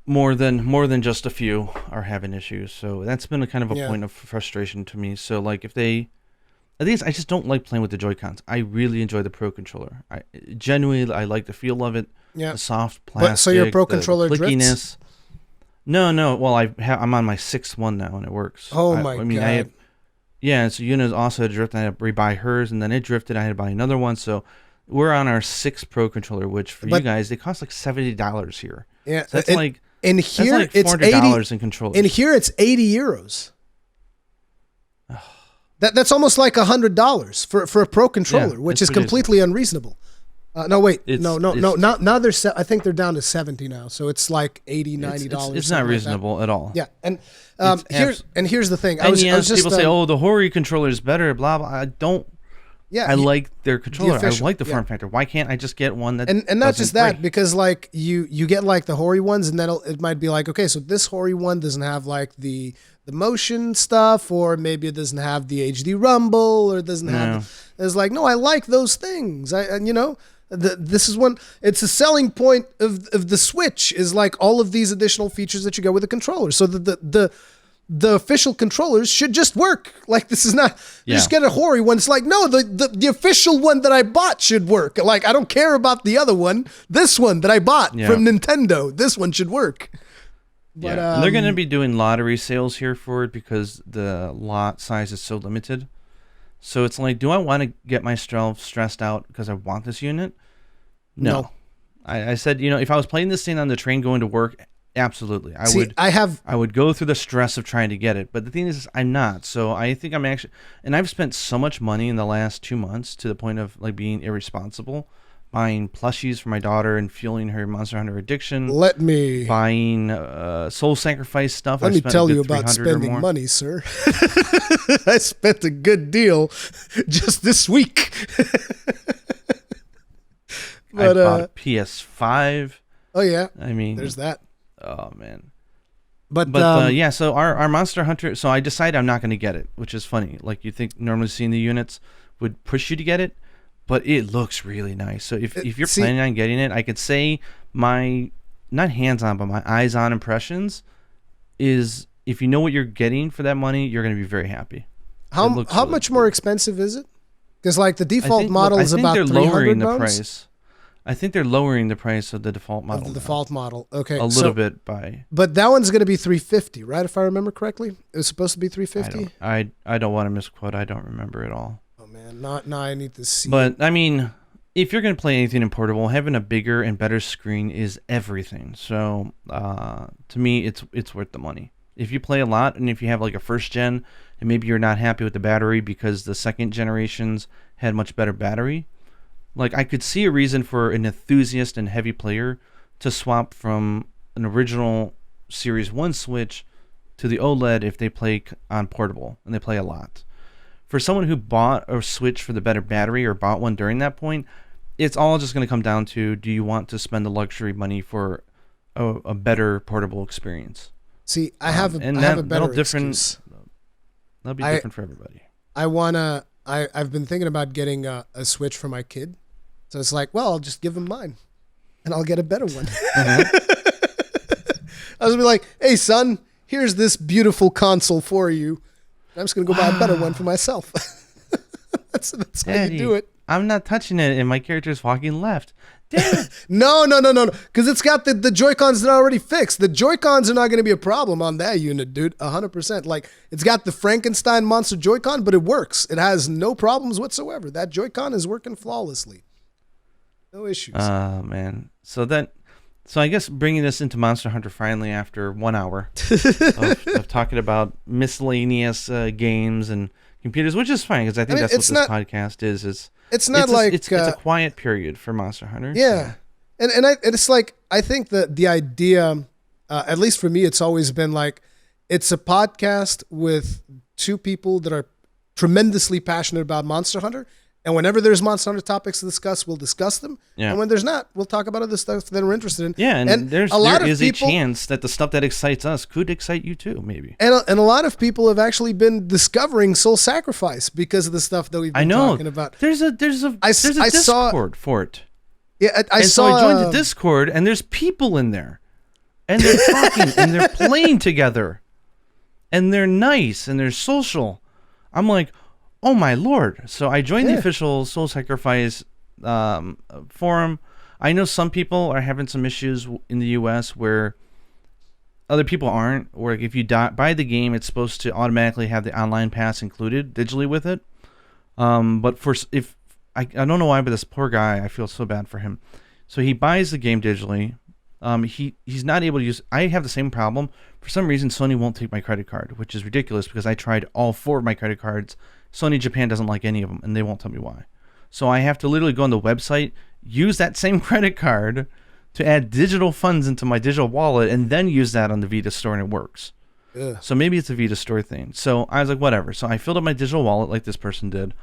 more than just a few are having issues. So that's been a kind of a point of frustration to me. So like if they, at least I just don't like playing with the Joy-Cons. I really enjoy the Pro Controller. I like the feel of it. Yeah. The soft plastic. So your Pro Controller drifts? No. Well, I'm on my 6th one now and it works. Oh my God. So Yuna's also had a drift. I had to rebuy hers, and then it drifted. I had to buy another one. So we're on our 6th Pro Controller, which for you guys, they cost like $70 here. Yeah. So that's like... And here like it's $80 in controllers. And here it's €80. That's almost like $100 for a Pro controller, which is completely unreasonable. No, wait, no. Now I think they're down to 70 now, so it's like $80-$90. It's not reasonable at all. Yeah, and here's the thing. People say, "Oh, the Ruri controller is better." Blah blah. I don't. Yeah, I like their controller. I like the form factor. Why can't I just get one that and not just that break? Because like you get like the Ruri ones, and then it might be like, okay, so this Ruri one doesn't have like the motion stuff, or maybe it doesn't have the HD rumble, or it doesn't have. It's like, no, I like those things. This is one. It's a selling point of the Switch, is like all of these additional features that you get with the controller. So the official controllers should just work. Like, this is not, you just get a Ruri one. It's like, no, the official one that I bought should work. Like, I don't care about the other one. This one that I bought from Nintendo, this one should work. But, they're going to be doing lottery sales here for it because the lot size is so limited. So it's like, do I want to get myself stressed out because I want this unit? No. I said, if I was playing this thing on the train going to work, absolutely. I would go through the stress of trying to get it. But the thing is, I'm not. So I think and I've spent so much money in the last 2 months to the point of like being irresponsible buying plushies for my daughter and fueling her Monster Hunter addiction. Buying soul sacrifice stuff. Let me tell you about spending money, sir. I spent a good deal just this week. But, I bought a PS5. Oh yeah, I mean, there's that. Oh man. But yeah, so our Monster Hunter. So I decided I'm not going to get it, which is funny. Like you think normally seeing the units would push you to get it, but it looks really nice. So if you're planning on getting it, I could say my not hands-on, but my eyes-on impressions is if you know what you're getting for that money, you're going to be very happy. How much more expensive is it? Because like the default model is about $300. Lowering the price. I think they're lowering the price of the default model. Of the default model, okay. A little bit by. But that one's going to be $350, right? If I remember correctly, it was supposed to be $350. I don't want to misquote. I don't remember it all. Oh man, now I need to see. But I mean, if you're going to play anything in portable, having a bigger and better screen is everything. So to me, it's worth the money. If you play a lot, and if you have like a first gen, and maybe you're not happy with the battery because the second generations had much better battery. Like, I could see a reason for an enthusiast and heavy player to swap from an original Series 1 Switch to the OLED if they play on portable, and they play a lot. For someone who bought a Switch for the better battery or bought one during that point, it's all just going to come down to, do you want to spend the luxury money for a better portable experience? See, I have a better excuse. That'll be different for everybody. I've been thinking about getting a Switch for my kid. So it's like, well, I'll just give him mine and I'll get a better one. I was going to be like, hey, son, here's this beautiful console for you. I'm just going to go buy a better one for myself. That's how you do it. I'm not touching it and my character's walking left. Damn it. No. Because it's got the Joy-Cons that are already fixed. The Joy-Cons are not going to be a problem on that unit, dude. 100%. Like, it's got the Frankenstein monster Joy-Con, but it works. It has no problems whatsoever. That Joy-Con is working flawlessly. No issues. Oh, man. So I guess bringing this into Monster Hunter finally after 1 hour of talking about miscellaneous games and computers, which is fine because I think that's what this podcast is. It's a quiet period for Monster Hunter. Yeah, so. And it's like, I think the idea, at least for me, it's always been like, it's a podcast with two people that are tremendously passionate about Monster Hunter. And whenever there's Monster Hunter topics to discuss, we'll discuss them. Yeah. And when there's not, we'll talk about other stuff that we're interested in. Yeah, and there is a chance that the stuff that excites us could excite you too, maybe. And a lot of people have actually been discovering soul sacrifice because of the stuff that we've been talking about. There's a Discord for it. Yeah, I joined the Discord, and there's people in there, and they're talking, and they're playing together, and they're nice, and they're social. I'm like, oh my Lord. So I joined the official Soul Sacrifice forum. I know some people are having some issues in the US where other people aren't, where if you buy the game, it's supposed to automatically have the online pass included digitally with it. But I don't know why, but this poor guy, I feel so bad for him. So he buys the game digitally. He's not able to use. I have the same problem. For some reason, Sony won't take my credit card, which is ridiculous because I tried all 4 of my credit cards. Sony Japan doesn't like any of them, and they won't tell me why. So I have to literally go on the website, use that same credit card to add digital funds into my digital wallet, and then use that on the Vita store, and it works. Ugh. So maybe it's a Vita store thing. So I was like, whatever. So I filled up my digital wallet like this person did,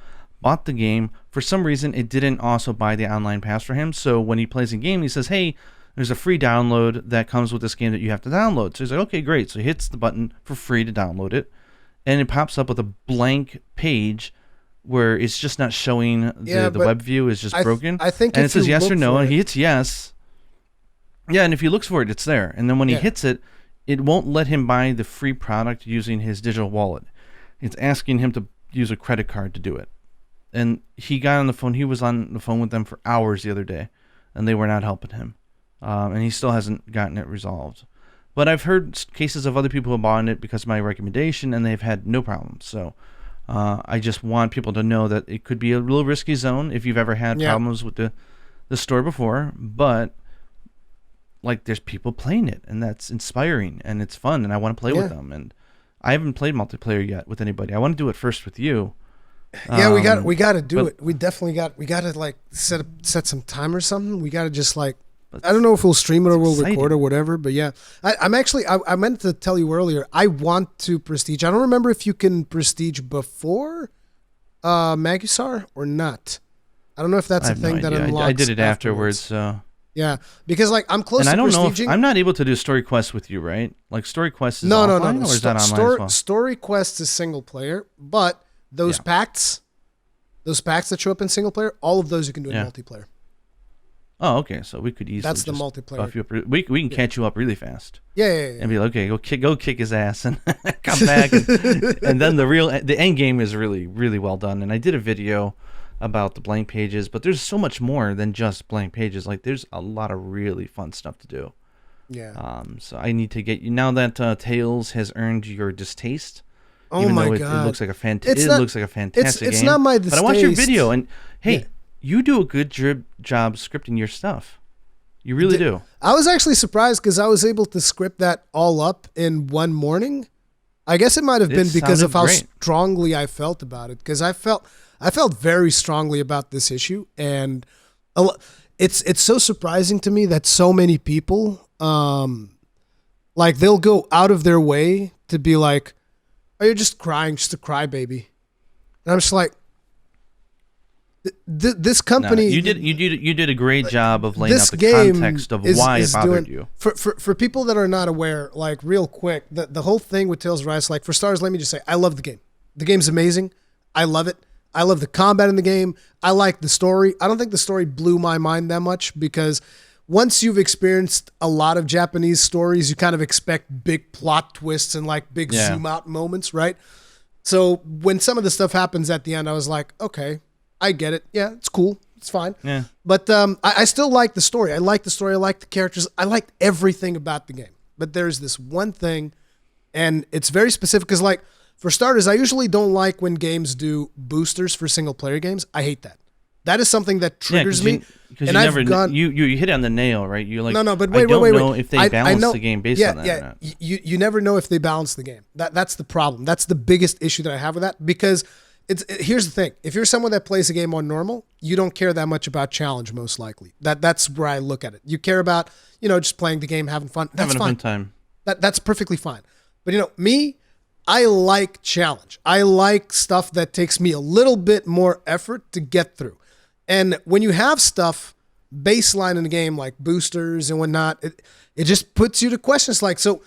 bought the game. For some reason, it didn't also buy the online pass for him. So when he plays a game, he says, hey, there's a free download that comes with this game that you have to download. So he's like, okay, great. So he hits the button for free to download it. And it pops up with a blank page where it's just not showing the web view is just broken. I think and it says yes or no, and he hits yes. Yeah, and if he looks for it, it's there. And then when he hits it, it won't let him buy the free product using his digital wallet. It's asking him to use a credit card to do it. And he got on the phone. He was on the phone with them for hours the other day, and they were not helping him. And he still hasn't gotten it resolved. But I've heard cases of other people who bought it because of my recommendation, and they've had no problems. So I just want people to know that it could be a real risky zone if you've ever had problems with the store before. But like, there's people playing it, and that's inspiring, and it's fun, and I want to play with them. And I haven't played multiplayer yet with anybody. I want to do it first with you. Yeah, we got to do it. We definitely we got to like set some time or something. We got to just like, I don't know if we'll stream it or we'll record or whatever, but yeah, I meant to tell you earlier, I want to prestige. I don't remember if you can prestige before Magusar or not. I don't know if that's a thing that unlocks. I did it afterwards, so. Yeah, because like I'm close to prestiging. And I don't know if I'm not able to do story quests with you, right? Like story quests is offline, or is that online as well? Story quests is single player, but those pacts that show up in single player, all of those you can do in multiplayer. Oh, okay. So we could easily. That's the multiplayer. We can catch you up really fast. Yeah. And be like, okay, go kick his ass and come back, and then the end game is really, really well done. And I did a video about the blank pages, but there's so much more than just blank pages. Like there's a lot of really fun stuff to do. Yeah. So I need to get you now that Tales has earned your distaste. Oh even my though god! It looks like a fantastic game. It's not my distaste. But I watched your video, and hey, you do a good job scripting your stuff. You really do. I was actually surprised because I was able to script that all up in one morning. I guess it might have been because of how strongly I felt about it. Because I felt very strongly about this issue, and it's so surprising to me that so many people, like they'll go out of their way to be like, "Oh, you're just crying, just a crybaby," and I'm just like, "This company." No, you did a great job of laying out the context of why it bothered you. For people that are not aware, like real quick, the whole thing with Tales of Rise, like for starters, let me just say, I love the game. The game's amazing. I love it. I love the combat in the game. I like the story. I don't think the story blew my mind that much because once you've experienced a lot of Japanese stories, you kind of expect big plot twists and like big zoom out moments, right? So when some of the stuff happens at the end, I was like, okay, I get it. Yeah, it's cool. It's fine. Yeah. But I still like the story. I like the story. I like the characters. I liked everything about the game. But there's this one thing, and it's very specific because like, for starters, I usually don't like when games do boosters for single-player games. I hate that. That is something that triggers me. Because you hit it on the nail, right? You're like, no, but wait. I don't know if they balance the game based on that or not. You never know if they balance the game. That's the problem. That's the biggest issue that I have with that because here's the thing. If you're someone that plays a game on normal, you don't care that much about challenge most likely. That's where I look at it. You care about, just playing the game, having fun. That's having fine. A fun time. That's perfectly fine. But me, I like challenge. I like stuff that takes me a little bit more effort to get through. And when you have stuff baseline in the game like boosters and whatnot, it just puts you to questions like, so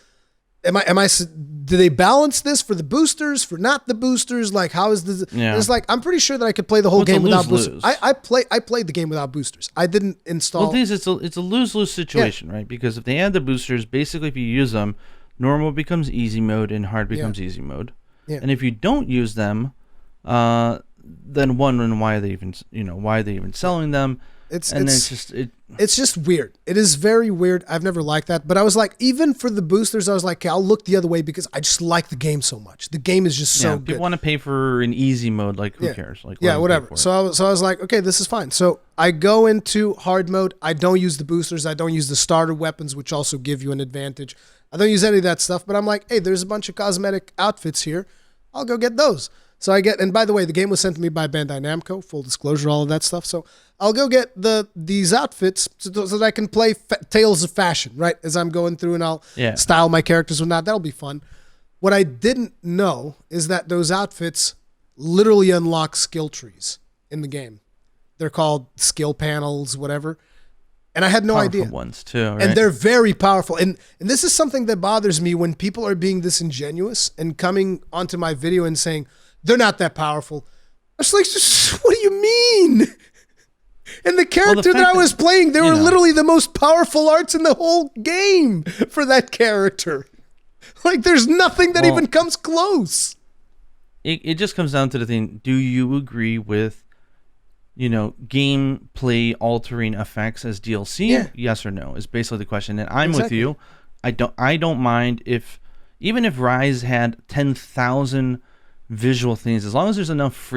do they balance this for the boosters, for not the boosters? Like, how is this? Yeah. It's like, I'm pretty sure that I could play the whole game without boosters. I played the game without boosters. I didn't install. Well, it's a lose-lose situation, right? Because if they add the boosters, basically if you use them, normal becomes easy mode and hard becomes easy mode. Yeah. And if you don't use them, then wondering why are they even selling them? It's just weird. It is very weird. I've never liked that. But I was like, even for the boosters, I was like, okay, I'll look the other way because I just like the game so much. The game is just so good. People want to pay for an easy mode, like who cares? Like whatever. So I was like, okay, this is fine. So I go into hard mode. I don't use the boosters. I don't use the starter weapons, which also give you an advantage. I don't use any of that stuff, but I'm like, hey, there's a bunch of cosmetic outfits here. I'll go get those. So and by the way, the game was sent to me by Bandai Namco, full disclosure, all of that stuff. So I'll go get these outfits so that I can play Tales of Fashion, right? As I'm going through and I'll style my characters and that. That'll be fun. What I didn't know is that those outfits literally unlock skill trees in the game. They're called skill panels, whatever. And I had no idea. Powerful ones too, right? And they're very powerful. And this is something that bothers me when people are being disingenuous and coming onto my video and saying, they're not that powerful. I was like, what do you mean? And the character that I was playing, they were literally the most powerful arts in the whole game for that character. Like, there's nothing that even comes close. It just comes down to the thing, do you agree with gameplay altering effects as DLC? Yeah. Yes or no is basically the question. And I'm with you. I don't mind even if Rise had 10,000 visual things, as long as there's enough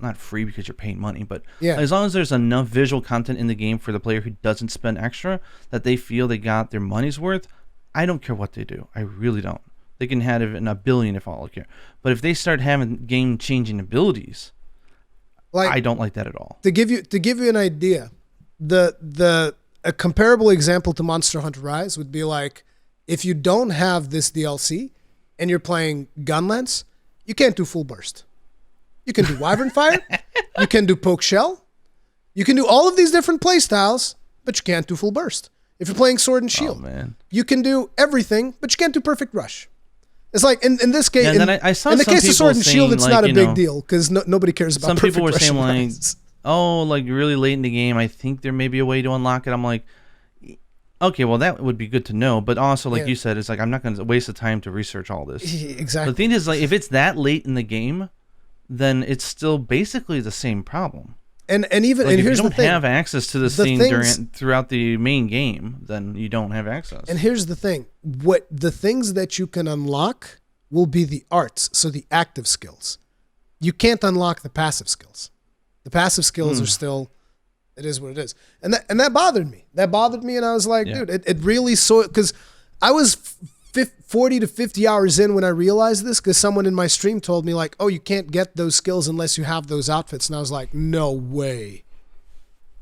not free because you're paying money, but as long as there's enough visual content in the game for the player who doesn't spend extra that they feel they got their money's worth, I don't care what they do. I really don't. They can have it in a billion if all I care. But if they start having game-changing abilities, Like, I don't like that at all. To give you an idea, a comparable example to Monster Hunter Rise would be like, if you don't have this DLC and you're playing Gunlance, you can't do full burst. You can do Wyvern Fire, you can do Poke Shell, you can do all of these different playstyles, but you can't do full burst. If you're playing Sword and Shield, you can do everything, but you can't do Perfect Rush. It's like in this case, in the case of Sword and Shield, it's not a big deal because nobody cares about. Some people were saying like, "Oh, like really late in the game, I think there may be a way to unlock it." I'm like, okay, well that would be good to know, but also like you said, it's like I'm not going to waste the time to research all this. Exactly. The thing is, like, if it's that late in the game, then it's still basically the same problem. And even like, and if here's you don't the thing. have access to this thing throughout the main game, then you don't have access. And here's the thing: what the things that you can unlock will be the arts, so the active skills. You can't unlock the passive skills. The passive skills are still, it is what it is. And that bothered me. That bothered me, and I was like, dude, it really because I was 40 to 50 hours in when I realized this, because someone in my stream told me like, oh, you can't get those skills unless you have those outfits. And I was like, no way.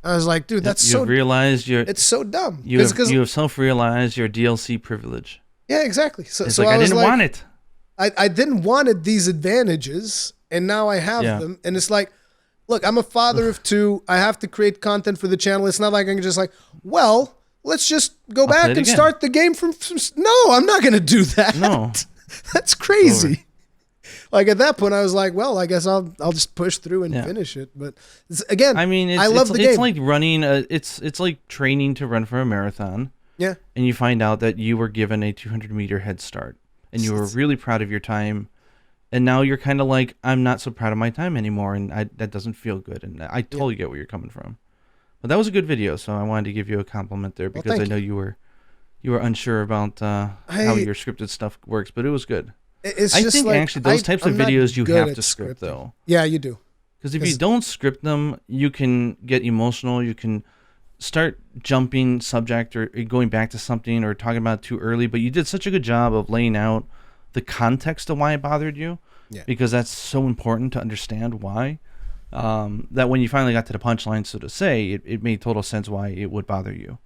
I was like, dude, that's so... It's so dumb. You have self-realized your DLC privilege. Yeah, exactly. So I didn't want it. I didn't want these advantages, and now I have them. And it's like, look, I'm a father of two. I have to create content for the channel. It's not like I can just like, well, let's just go back and start the game from... No, I'm not going to do that. No. That's crazy. Like at that point, I was like, well, I guess I'll just push through and finish it. But again, I mean, I love the game. It's like running it's like training to run for a marathon. Yeah. And you find out that you were given a 200-meter head start, and you were really proud of your time. And now you're kind of like, I'm not so proud of my time anymore, and that doesn't feel good. And I totally get where you're coming from. But that was a good video, so I wanted to give you a compliment there, because I know you were unsure about how your scripted stuff works, but it was good. I think actually those types of videos you have to script though. Yeah, you do. Because if you don't script them, you can get emotional. You can start jumping subject or going back to something or talking about it too early. But you did such a good job of laying out the context of why it bothered you, because that's so important to understand why. That when you finally got to the punchline, so to say, it made total sense why it would bother you.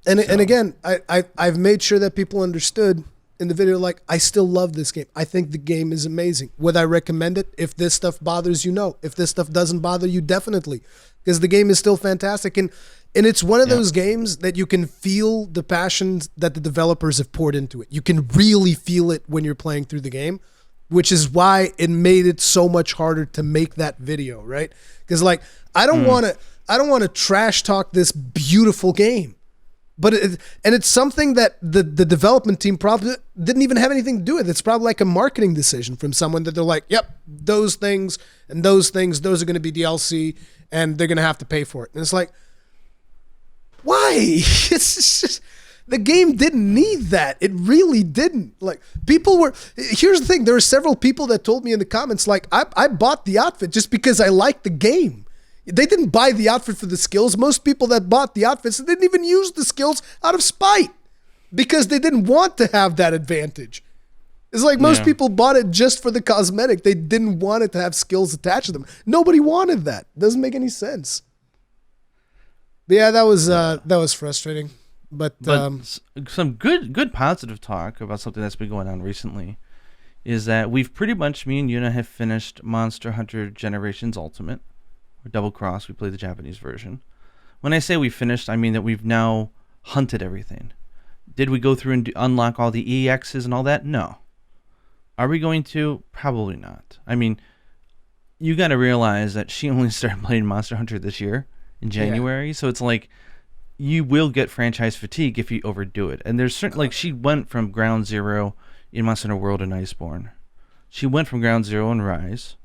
And again, I've made sure that people understood in the video, like, I still love this game. I think the game is amazing. Would I recommend it? If this stuff bothers you, no. If this stuff doesn't bother you, definitely. Because the game is still fantastic. And it's one of those games that you can feel the passion that the developers have poured into it. You can really feel it when you're playing through the game, which is why it made it so much harder to make that video, right? Because like, I don't want to trash talk this beautiful game. But it's something that the development team probably didn't even have anything to do with. It's probably like a marketing decision from someone that they're like, yep, those things, those are going to be DLC, and they're going to have to pay for it. And it's like, why? It's just, the game didn't need that. It really didn't. Like, people were... Here's the thing. There were several people that told me in the comments, like, I bought the outfit just because I liked the game. They didn't buy the outfit for the skills. Most people that bought the outfits didn't even use the skills out of spite because they didn't want to have that advantage. It's like most people bought it just for the cosmetic. They didn't want it to have skills attached to them. Nobody wanted that. Doesn't make any sense. But yeah, that was frustrating. But some good positive talk about something that's been going on recently is that we've pretty much, me and Yuna have finished Monster Hunter Generations Ultimate. Or Double Cross, we played the Japanese version. When I say we finished, I mean that we've now hunted everything. Did we go through and unlock all the EXs and all that? No. Are we going to? Probably not. I mean, you got to realize that she only started playing Monster Hunter this year in January, so it's like you will get franchise fatigue if you overdo it. And there's certain, like, she went from Ground Zero in Monster Hunter World and Iceborne. She went from Ground Zero in Rise.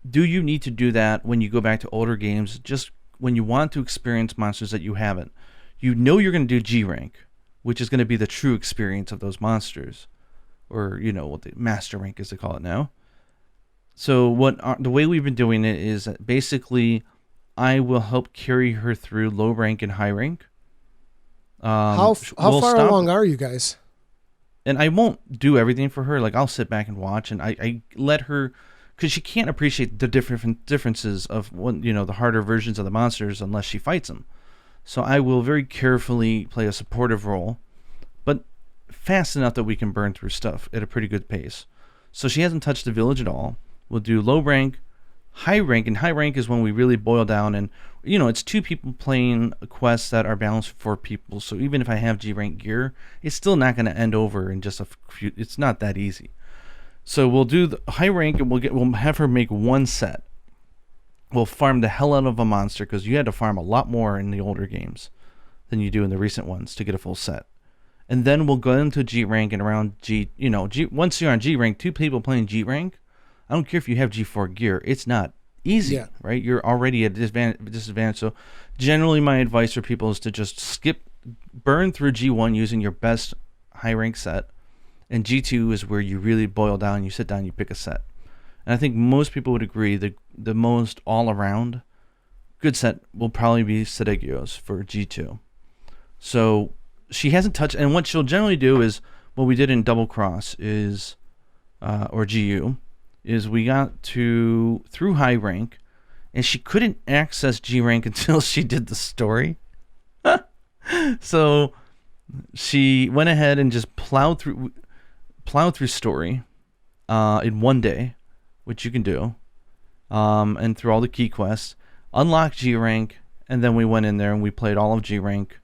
Do you need to do that when you go back to older games, just when you want to experience monsters that you haven't? You know you're going to do G rank, which is going to be the true experience of those monsters, or, you know, what the master rank is, to call it now. So the way we've been doing it is that basically I will help carry her through low rank and high rank. How far along are you guys? And I won't do everything for her. Like, I'll sit back and watch, and I let her because she can't appreciate the differences of the harder versions of the monsters unless she fights them. So I will very carefully play a supportive role, but fast enough that we can burn through stuff at a pretty good pace. So she hasn't touched the village at all. We'll do low rank, high rank, and high rank is when we really boil down, and it's 2 people playing quests that are balanced for 4 people. So even if I have G rank gear, it's still not going to end over in just a few. It's not that easy. So we'll do the high rank, and we'll have her make 1 set. We'll farm the hell out of a monster, because you had to farm a lot more in the older games than you do in the recent ones to get a full set. And then we'll go into G rank, and around once you're on G rank, 2 people playing G rank, I don't care if you have G4 gear, it's not easy, right? You're already at a disadvantage. So generally my advice for people is to just burn through G1 using your best high rank set, and G2 is where you really boil down, you sit down, you pick a set. And I think most people would agree the most all-around good set will probably be Sedegios for G2. So she hasn't touched, and what she'll generally do is, what we did in Double Cross is, or GU, is we got through high rank, and she couldn't access G rank until she did the story. So she went ahead and just plowed through story in 1 day, which you can do, and through all the key quests, unlocked G rank, and then we went in there and we played all of G rank.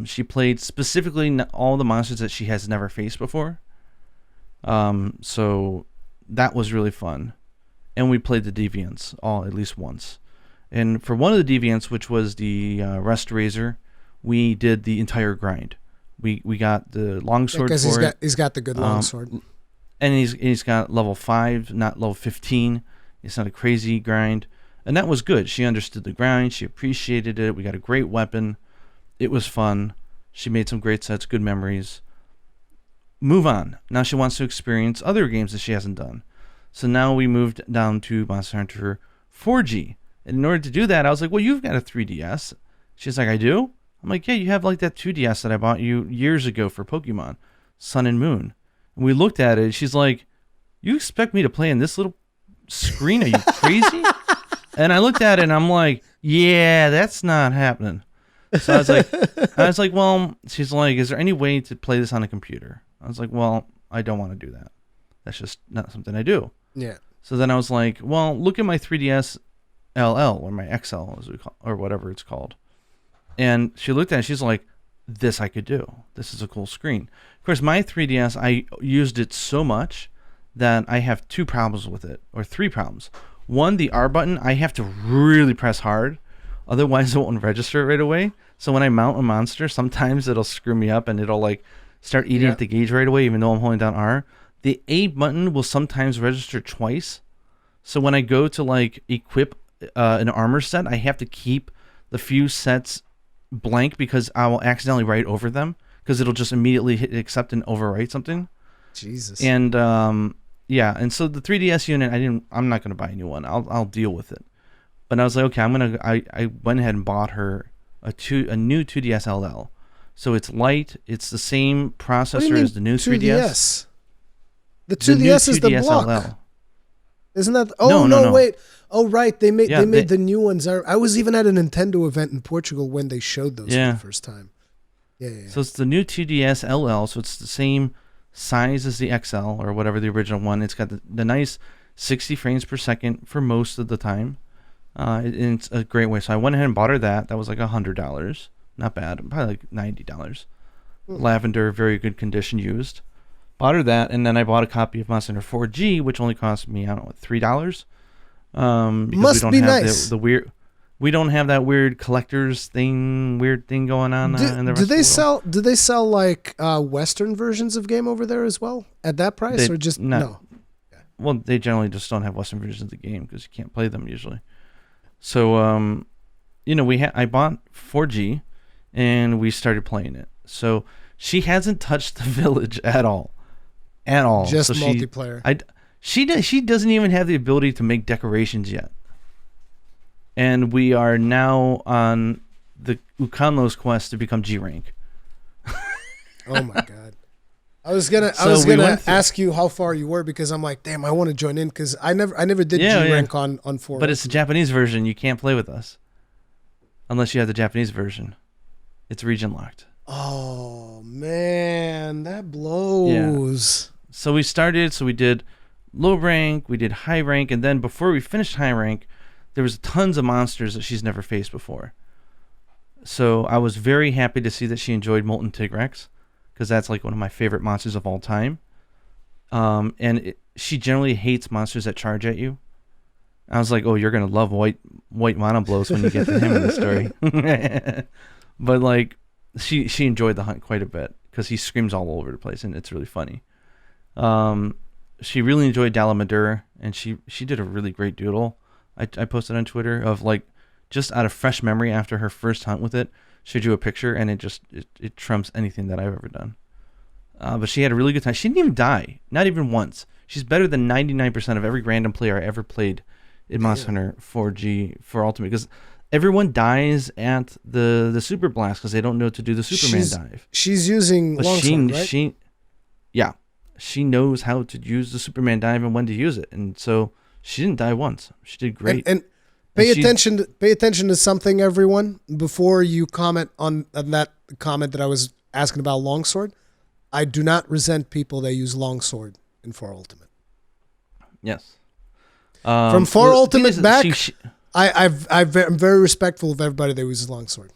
She played specifically all the monsters that she has never faced before. So that was really fun. And we played the Deviants all at least once. And for one of the Deviants, which was the Restorazer, we did the entire grind. We got the longsword for it. He's got the good longsword. And he's got level 5, not level 15. It's not a crazy grind. And that was good. She understood the grind. She appreciated it. We got a great weapon. It was fun. She made some great sets, good memories. Move on. Now she wants to experience other games that she hasn't done. So now we moved down to Monster Hunter 4G. And in order to do that, I was like, well, you've got a 3DS. She's like, I do? I'm like, yeah, you have like that 2DS that I bought you years ago for Pokemon, Sun and Moon. And we looked at it. She's like, you expect me to play in this little screen? Are you crazy? And I looked at it and I'm like, yeah, that's not happening. So I was like, well, she's like, is there any way to play this on a computer? I was like, well, I don't want to do that. That's just not something I do. Yeah. So then I was like, well, look at my 3DS LL or my XL, as we call, or whatever it's called. And she looked at it. She's like, this I could do. This is a cool screen. Of course, my 3DS, I used it so much that I have 2 problems with it, or 3 problems. One, the R button, I have to really press hard. Otherwise, it won't register right away. So when I mount a monster, sometimes it'll screw me up and it'll like start eating at the gauge right away, even though I'm holding down R. The A button will sometimes register twice. So when I go to like equip an armor set, I have to keep the few sets blank because I will accidentally write over them because it'll just immediately hit accept and overwrite something. Jesus. And and so the 3DS unit, I'm not gonna buy a new one. I'll deal with it. But I was like, okay, I went ahead and bought her a new 2DS LL. So it's light. It's the same processor as the new 3DS. The 2DS is the block. LL. Isn't that? Oh no, wait. Oh right, they made they the new ones. I was even at a Nintendo event in Portugal when they showed those for the first time. Yeah. So it's the new 2DS LL. So it's the same size as the XL or whatever the original one. It's got the nice 60 frames per second for most of the time. It's a great way. So I went ahead and bought her that. That was like $100. Not bad. Probably like $90. Lavender, very good condition used. Bought her that, and then I bought a copy of Monster Hunter 4G, which only cost me, I don't know, $3. Because Must we don't have nice. the weird. We don't have that weird collector's weird thing going on in the rest of the world. Do they sell like Western versions of game over there as well at that price, or just no? Well, they generally just don't have Western versions of the game because you can't play them usually. So, I bought 4G, and we started playing it. So she hasn't touched the village at all. Just so multiplayer. She doesn't even have the ability to make decorations yet. And we are now on the Ukanlo's quest to become G rank. Oh my god. I was gonna ask you how far you were because I'm like, damn, I want to join in because I never did G rank on 4. But it's the Japanese version. You can't play with us unless you have the Japanese version. It's region locked. Oh man, that blows. Yeah. So we did low rank, we did high rank, and then before we finished high rank, there was tons of monsters that she's never faced before. So I was very happy to see that she enjoyed Molten Tigrex, because that's like one of my favorite monsters of all time. She generally hates monsters that charge at you. I was like, oh, you're going to love white mana blows when you get to him in the story. But like, she enjoyed the hunt quite a bit, because he screams all over the place, and it's really funny. She really enjoyed Dalamadur, and she did a really great doodle. I posted on Twitter of like, just out of fresh memory after her first hunt with it, she drew a picture, and it trumps anything that I've ever done. But she had a really good time. She didn't even die, not even once. She's better than 99% of every random player I ever played in Monster Hunter 4G for Ultimate, because everyone dies at the Super Blast because they don't know to do the Superman dive. She's using longsword, right? She knows how to use the Superman dive and when to use it, and so she didn't die once. She did great. And pay attention to something, everyone, before you comment on that comment that I was asking about longsword. I do not resent people that use longsword in 4 Ultimate. Yes. From 4 Ultimate back, I'm very respectful of everybody that uses longsword.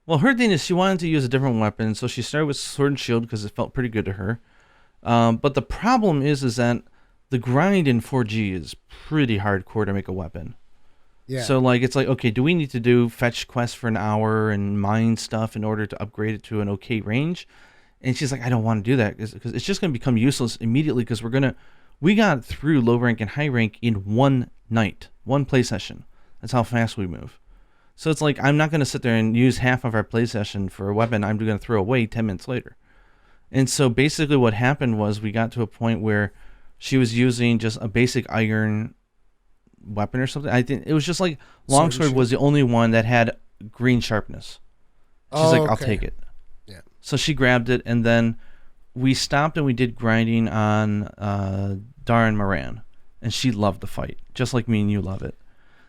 Well, her thing is she wanted to use a different weapon, so she started with sword and shield because it felt pretty good to her. But the problem is that the grind in 4G is pretty hardcore to make a weapon. Yeah. So like, it's like, okay, do we need to do fetch quests for an hour and mine stuff in order to upgrade it to an okay range? And she's like, I don't want to do that because it's just going to become useless immediately, because we got through low rank and high rank in one night, one play session. That's how fast we move. So it's like, I'm not going to sit there and use half of our play session for a weapon I'm going to throw away 10 minutes later. And so basically what happened was we got to a point where she was using just a basic iron weapon or something. I think it was just like longsword was the only one that had green sharpness. She's like, I'll take it. Yeah. So she grabbed it, and then we stopped and we did grinding on Darren Moran, and she loved the fight, just like me and you love it.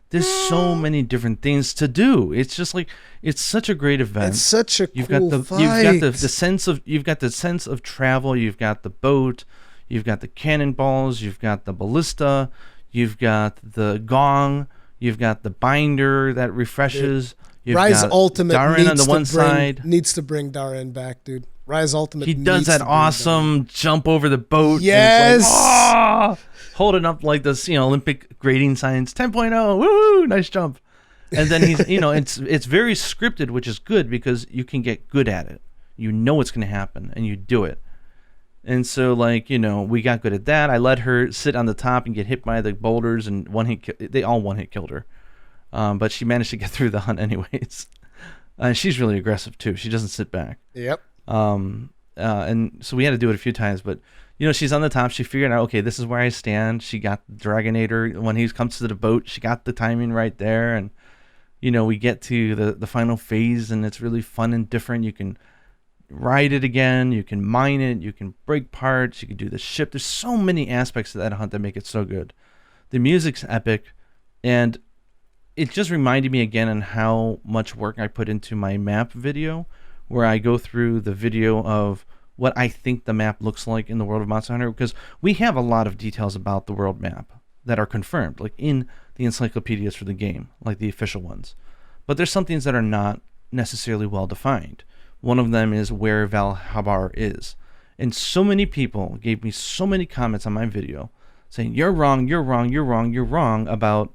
There's so many different things to do. It's just like, it's such a great event. It's such a cool fight. You've got the sense of travel. You've got the boat. You've got the cannonballs. You've got the ballista. You've got the gong. You've got the binder that refreshes. You've Rise Ultimate Darren on the one side needs to bring Darren back, dude. Rise Ultimate. He does that awesome jump over the boat. Yes. And it's like, holding up like this, Olympic grading signs, 10.0. Woo! Nice jump. And then he's, it's very scripted, which is good because you can get good at it. You know what's going to happen, and you do it. And so, like, we got good at that. I let her sit on the top and get hit by the boulders, and they all one hit killed her. But she managed to get through the hunt anyways. She's really aggressive too. She doesn't sit back. Yep. And so we had to do it a few times, but she's on the top. She figured out, okay, this is where I stand. She got the Dragonator when he comes to the boat. She got the timing right there, and we get to the final phase, and it's really fun and different. You can ride it again. You can mine it. You can break parts. You can do the ship. There's so many aspects to that hunt that make it so good. The music's epic, and it just reminded me again on how much work I put into my map video, where I go through the video of what I think the map looks like in the world of Monster Hunter, because we have a lot of details about the world map that are confirmed, like in the encyclopedias for the game, like the official ones. But there's some things that are not necessarily well defined. One of them is where Valhabar is. And so many people gave me so many comments on my video saying, you're wrong, you're wrong, you're wrong, you're wrong about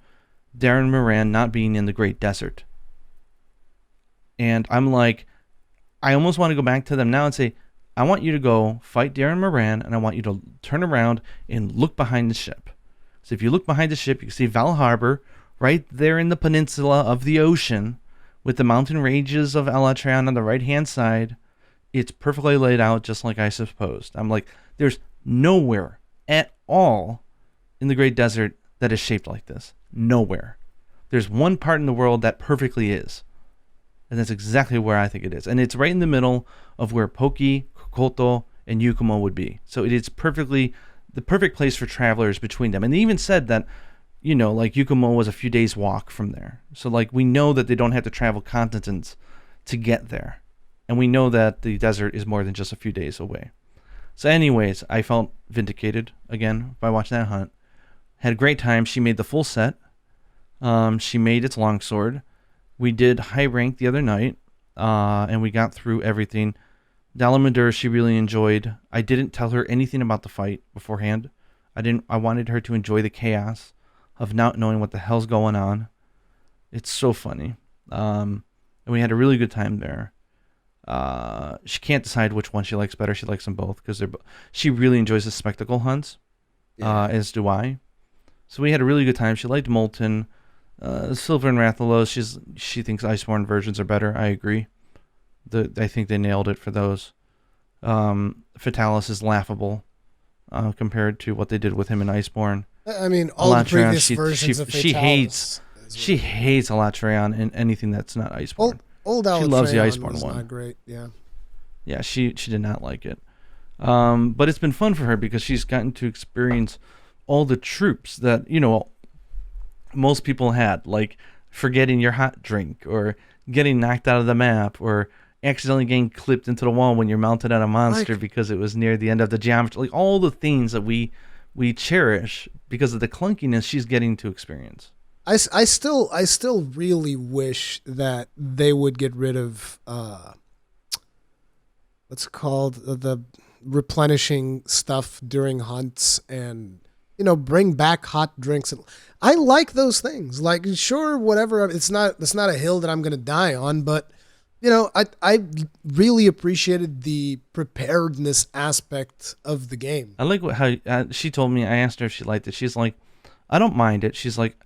Darren Moran not being in the Great Desert. And I'm like, I almost want to go back to them now and say, I want you to go fight Darren Moran, and I want you to turn around and look behind the ship. So if you look behind the ship, you can see Val Harbor right there in the peninsula of the ocean with the mountain ranges of Elatran on the right-hand side. It's perfectly laid out just like I supposed. I'm like, there's nowhere at all in the Great Desert that is shaped like this. Nowhere. There's one part in the world that perfectly is. And that's exactly where I think it is. And it's right in the middle of where Poki, Kokoto, and Yukumo would be. So it is the perfect place for travelers between them. And they even said that, like Yukumo was a few days walk from there. So like we know that they don't have to travel continents to get there. And we know that the desert is more than just a few days away. So anyways, I felt vindicated again by watching that hunt. Had a great time. She made the full set. She made its longsword. We did high rank the other night, and we got through everything. Dalamadur, she really enjoyed. I didn't tell her anything about the fight beforehand. I wanted her to enjoy the chaos of not knowing what the hell's going on. It's so funny. And we had a really good time there. She can't decide which one she likes better. She likes them both because she really enjoys the spectacle hunts, as do I. So we had a really good time. She liked Molten. Silver and Rathalos, she thinks Iceborne versions are better. I agree. I think they nailed it for those. Fatalis is laughable compared to what they did with him in Iceborne. I mean, all the previous versions of Fatalis. She hates Alatreon and anything that's not Iceborne. Old she loves the Iceborne one. Not great, yeah. Yeah, she did not like it. But it's been fun for her because she's gotten to experience all the troops that, most people had, like forgetting your hot drink or getting knocked out of the map or accidentally getting clipped into the wall when you're mounted on a monster because it was near the end of the geometry. Like all the things that we cherish because of the clunkiness she's getting to experience. I still really wish that they would get rid of what's it called, the replenishing stuff during hunts, and bring back hot drinks. I like those things. Like, sure, whatever. It's not a hill that I'm gonna die on, but I really appreciated the preparedness aspect of the game. I like how she told me. I asked her if she liked it. She's like, I don't mind it. She's like,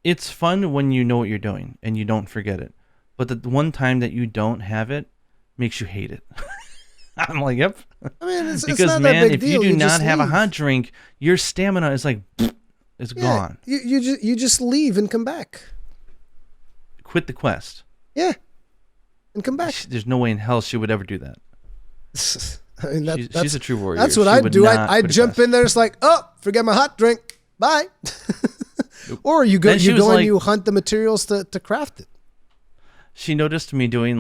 it's fun when you know what you're doing and you don't forget it. But the one time that you don't have it makes you hate it. I'm like, yep. I mean, because it's not man, that big if deal. you do not have leave. a hot drink, your stamina is like, it's gone. You just leave and come back. Quit the quest. Yeah, and come back. There's no way in hell she would ever do that. I mean, she's a true warrior. That's what I'd do. I'd jump in there. It's like, oh, forget my hot drink. Bye. Or you go and you hunt the materials to craft it. She noticed me doing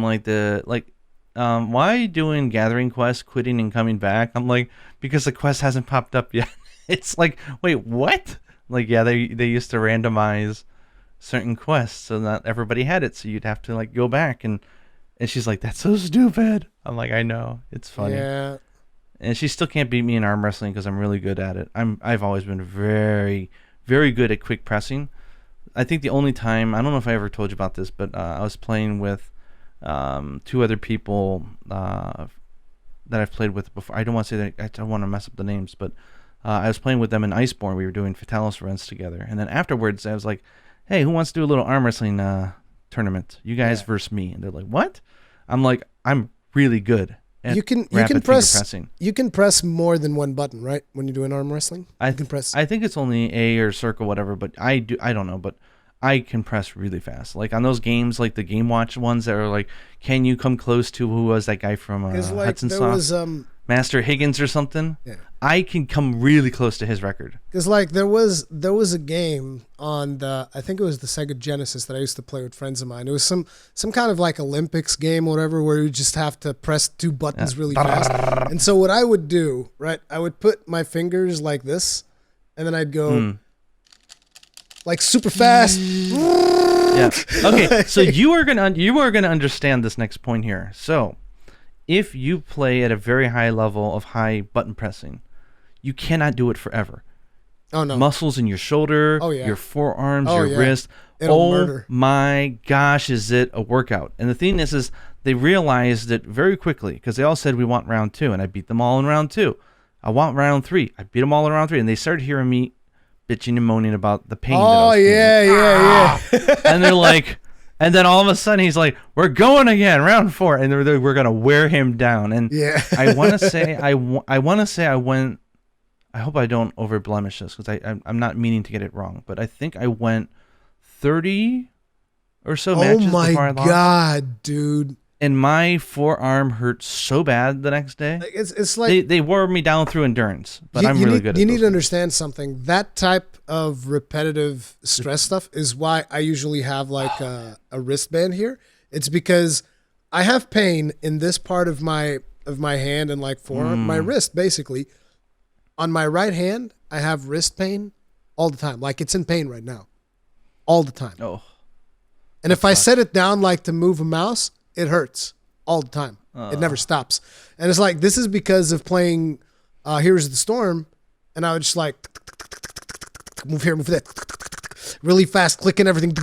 why doing gathering quests, quitting and coming back? I'm like, because the quest hasn't popped up yet. It's like, wait, what? Like, yeah, they used to randomize certain quests so not everybody had it, so you'd have to like go back and she's like, that's so stupid. I'm like, I know, it's funny. Yeah. And she still can't beat me in arm wrestling because I'm really good at it. I've always been very, very good at quick pressing. I think the only time, I don't know if I ever told you about this, but I was playing with two other people that I've played with before. I don't want to say that, I don't want to mess up the names, but I was playing with them in Iceborne. We were doing Fatalis runs together. And then afterwards, I was like, hey, who wants to do a little arm wrestling tournament? You guys versus me. And they're like, what? I'm like, I'm really good at you can pressing. You can press more than one button, right? When you're doing arm wrestling, you can press. I think it's only A or circle, whatever. But I don't know. But I can press really fast. Like on those games, like the Game Watch ones that are like, can you come close to who was that guy from Hudson Soft? Master Higgins or something. Yeah. I can come really close to his record. Because like there was a game on I think it was the Sega Genesis that I used to play with friends of mine. It was some kind of like Olympics game or whatever where you just have to press two buttons really fast. And so what I would do, right, I would put my fingers like this and then I'd go like super fast. Yeah. Okay, so you are gonna understand this next point here. So if you play at a very high level of high button pressing, you cannot do it forever. Oh no! Muscles in your shoulder, your forearms, your wrist. It'll murder. My gosh, is it a workout? And the thing is they realized it very quickly because they all said we want round 2, and I beat them all in round 2. I want round 3. I beat them all in round 3, and they started hearing me bitching and moaning about the pain. Oh yeah. And they're like. And then all of a sudden he's like, "We're going again, round 4," and we're gonna wear him down. And I want to say I went. I hope I don't over blemish this because I'm not meaning to get it wrong, but I think I went 30 or so matches. Oh my god, dude! And my forearm hurt so bad the next day. It's like they wore me down through endurance, but I'm really good at it. You need to understand something. That type of repetitive stress stuff is why I usually have like a wristband here. It's because I have pain in this part of my hand and like forearm, my wrist basically. On my right hand, I have wrist pain all the time. Like it's in pain right now. All the time. Oh. And if I set it down like to move a mouse, it hurts all the time. It never stops. And it's like, this is because of playing Heroes of the Storm. And I would just like, move here, move there, really fast, clicking everything.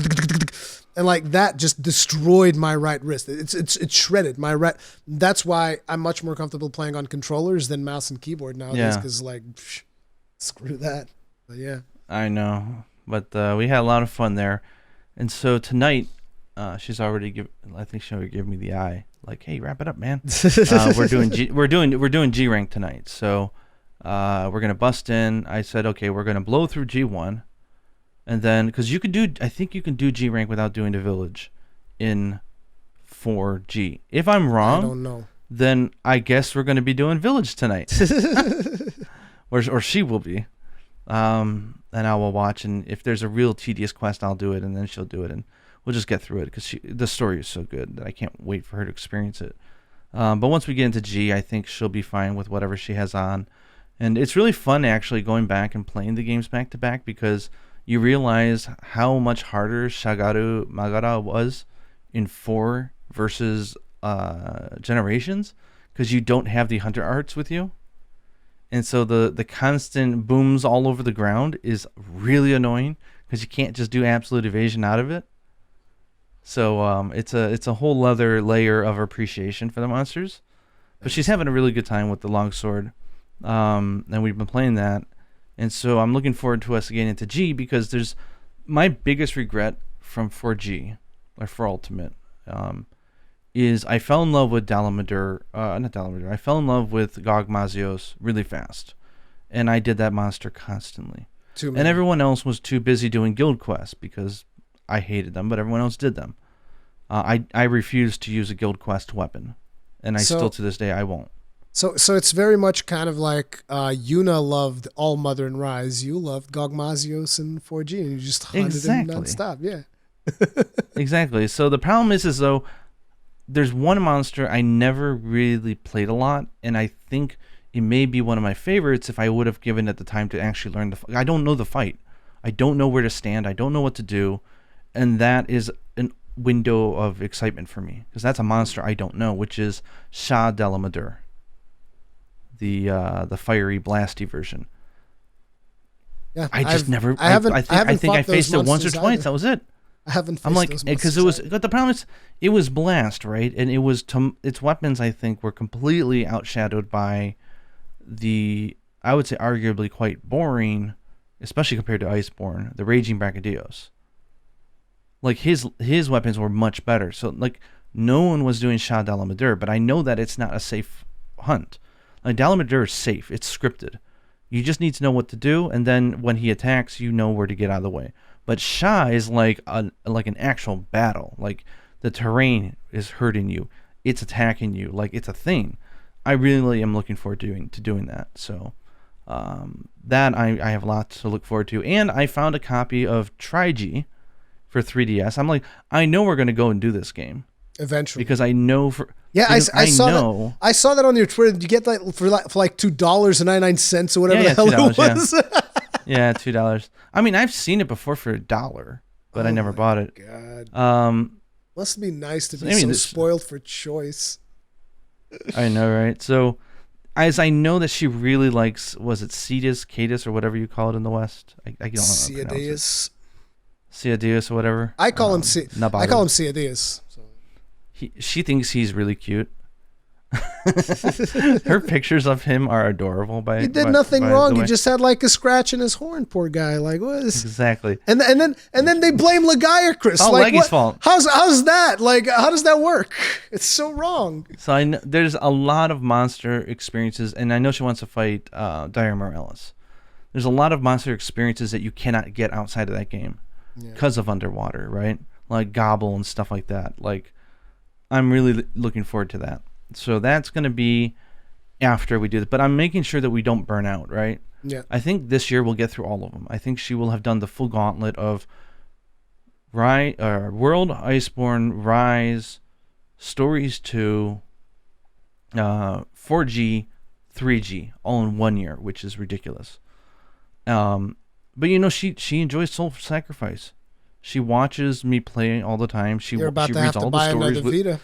And like that just destroyed my right wrist. It's shredded. My right. That's why I'm much more comfortable playing on controllers than mouse and keyboard nowadays. Because like, screw that. But yeah. I know. But we had a lot of fun there. And so tonight, she's already I think she already gave me the eye. Like, hey, wrap it up, man. We're doing G rank tonight. So we're gonna bust in. I said, okay, we're gonna blow through G1, and then because I think you can do G rank without doing the village in 4G. If I'm wrong, I don't know. Then I guess we're gonna be doing village tonight, or she will be. And I will watch, and if there's a real tedious quest, I'll do it, and then she'll do it, and we'll just get through it because the story is so good that I can't wait for her to experience it. But once we get into G, I think she'll be fine with whatever she has on. And it's really fun actually going back and playing the games back to back because you realize how much harder Shagaru Magara was in 4 versus Generations because you don't have the hunter arts with you. And so the constant booms all over the ground is really annoying because you can't just do absolute evasion out of it. So it's a whole other layer of appreciation for the monsters. But she's having a really good time with the longsword. And we've been playing that. And so I'm looking forward to us getting into G because there's my biggest regret from 4G, or for Ultimate, is I fell in love with I fell in love with Gog Mazios really fast. And I did that monster constantly. And everyone else was too busy doing guild quests because I hated them, but everyone else did them. I refused to use a guild quest weapon, and still to this day I won't. So it's very much kind of like Yuna loved All Mother and Rise. You loved Gog Mazios and 4G, and you just hunted him nonstop. Yeah. Exactly. So the problem is though, there's one monster I never really played a lot, and I think it may be one of my favorites if I would have given it the time to actually learn I don't know the fight. I don't know where to stand. I don't know what to do. And that is a window of excitement for me because that's a monster I don't know, which is Shah de la Madure, the fiery blasty version. Yeah, I think I faced it once or twice. That was it. I haven't. I'm like because it was. But the problem is, it was blast, right? And it was its weapons. I think were completely outshadowed by I would say arguably quite boring, especially compared to Iceborne, the Raging Brachydios. Like his weapons were much better. So like no one was doing Shah de la Madure, but I know that it's not a safe hunt. Like de la Madure is safe. It's scripted. You just need to know what to do, and then when he attacks, you know where to get out of the way. But Shah is like an actual battle. Like the terrain is hurting you. It's attacking you. Like it's a thing. I really am looking forward to doing that. So that I have lots to look forward to. And I found a copy of Tri-G for 3DS. I'm like, I know we're going to go and do this game eventually because I know I saw that on your Twitter. Did you get that for like $2.99 or whatever the hell it was? Yeah, $2. I mean, I've seen it before for $1, but I never bought it. God. Must be nice to be so spoiled for choice. I know, right? So, as I know that she really likes, was it Cadus or whatever you call it in the West? I don't know. Ciadius or whatever. I call him Ciadius. So. She thinks he's really cute. Her pictures of him are adorable. He did nothing wrong. He just had like a scratch in his horn. Poor guy. Like what is exactly? And then they blame Lagiacrus. Oh, like, Leggy's fault. How's that? Like how does that work? It's so wrong. So I know there's a lot of monster experiences, and I know she wants to fight Dire Morales. There's a lot of monster experiences that you cannot get outside of that game because of underwater, right? Like Gobble and stuff like that. Like I'm really looking forward to that. So that's going to be after we do this. But I'm making sure that we don't burn out, right? Yeah. I think this year we'll get through all of them. I think she will have done the full gauntlet of World, Iceborne, Rise, Stories 2, 4G, 3G, all in 1 year, which is ridiculous. But you know, she enjoys Soul Sacrifice. She watches me play all the time. She You're about she to reads have to all buy the stories. another Vita.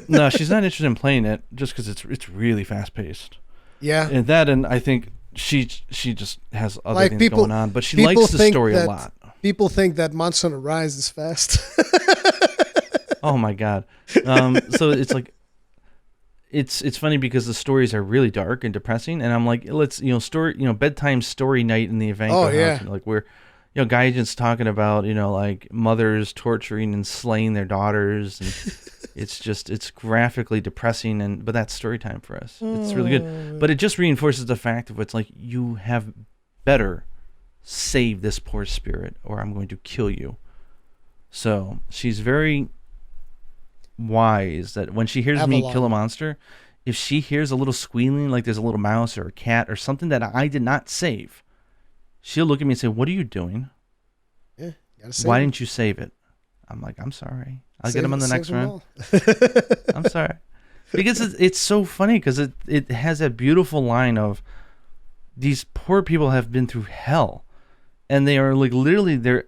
No, she's not interested in playing it just because it's really fast paced. Yeah, and I think she just has other like things going on, but she likes the story a lot. People think that Monster Hunter Rise is fast. Oh my god! So it's like, it's funny because the stories are really dark and depressing, and I'm like, let's bedtime story night in the Ivanko house. Yeah. Like we're, Gaijin's talking about like mothers torturing and slaying their daughters, and it's graphically depressing, but that's story time for us. It's really good, but it just reinforces the fact of it's like you have better save this poor spirit, or I'm going to kill you. So she's very wise that when she hears me kill a monster, if she hears a little squealing, like there's a little mouse or a cat or something that I did not save, she'll look at me and say, "What are you doing? Yeah, why didn't you save it?" I'm like, "I'm sorry. I'll get him on the next round." I'm sorry. Because it's so funny because it has that beautiful line of these poor people have been through hell, and they are like literally they're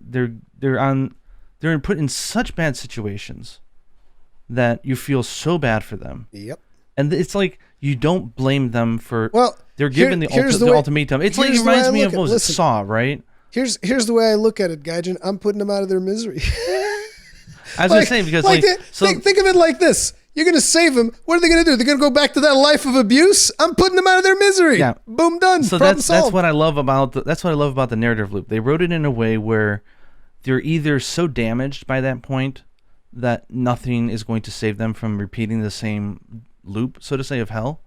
put in such bad situations that you feel so bad for them. Yep. And it's like you don't blame them for. Well, they're given the ultimatum. It's like it reminds me of Saw, right? Here's the way I look at it, Gaijin. I'm putting them out of their misery. I was gonna say because think of it like this. You're going to save them. What are they going to do? They're going to go back to that life of abuse? I'm putting them out of their misery. Yeah. Boom, done. So that's what I love about the narrative loop. They wrote it in a way where they're either so damaged by that point that nothing is going to save them from repeating the same loop, so to say, of hell,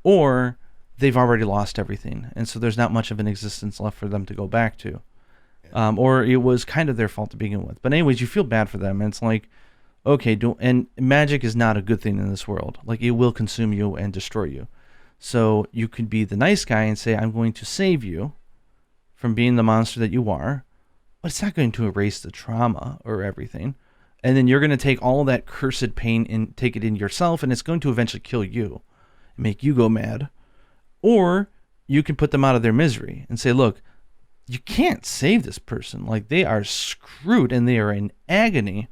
or they've already lost everything, and so there's not much of an existence left for them to go back to. Or it was kind of their fault to begin with. But anyways, you feel bad for them, and it's like, okay, and magic is not a good thing in this world. Like, it will consume you and destroy you. So you could be the nice guy and say, I'm going to save you from being the monster that you are, but it's not going to erase the trauma or everything. And then you're going to take all that cursed pain and take it in yourself, and it's going to eventually kill you and make you go mad. Or you can put them out of their misery and say, look, you can't save this person. Like, they are screwed and they are in agony.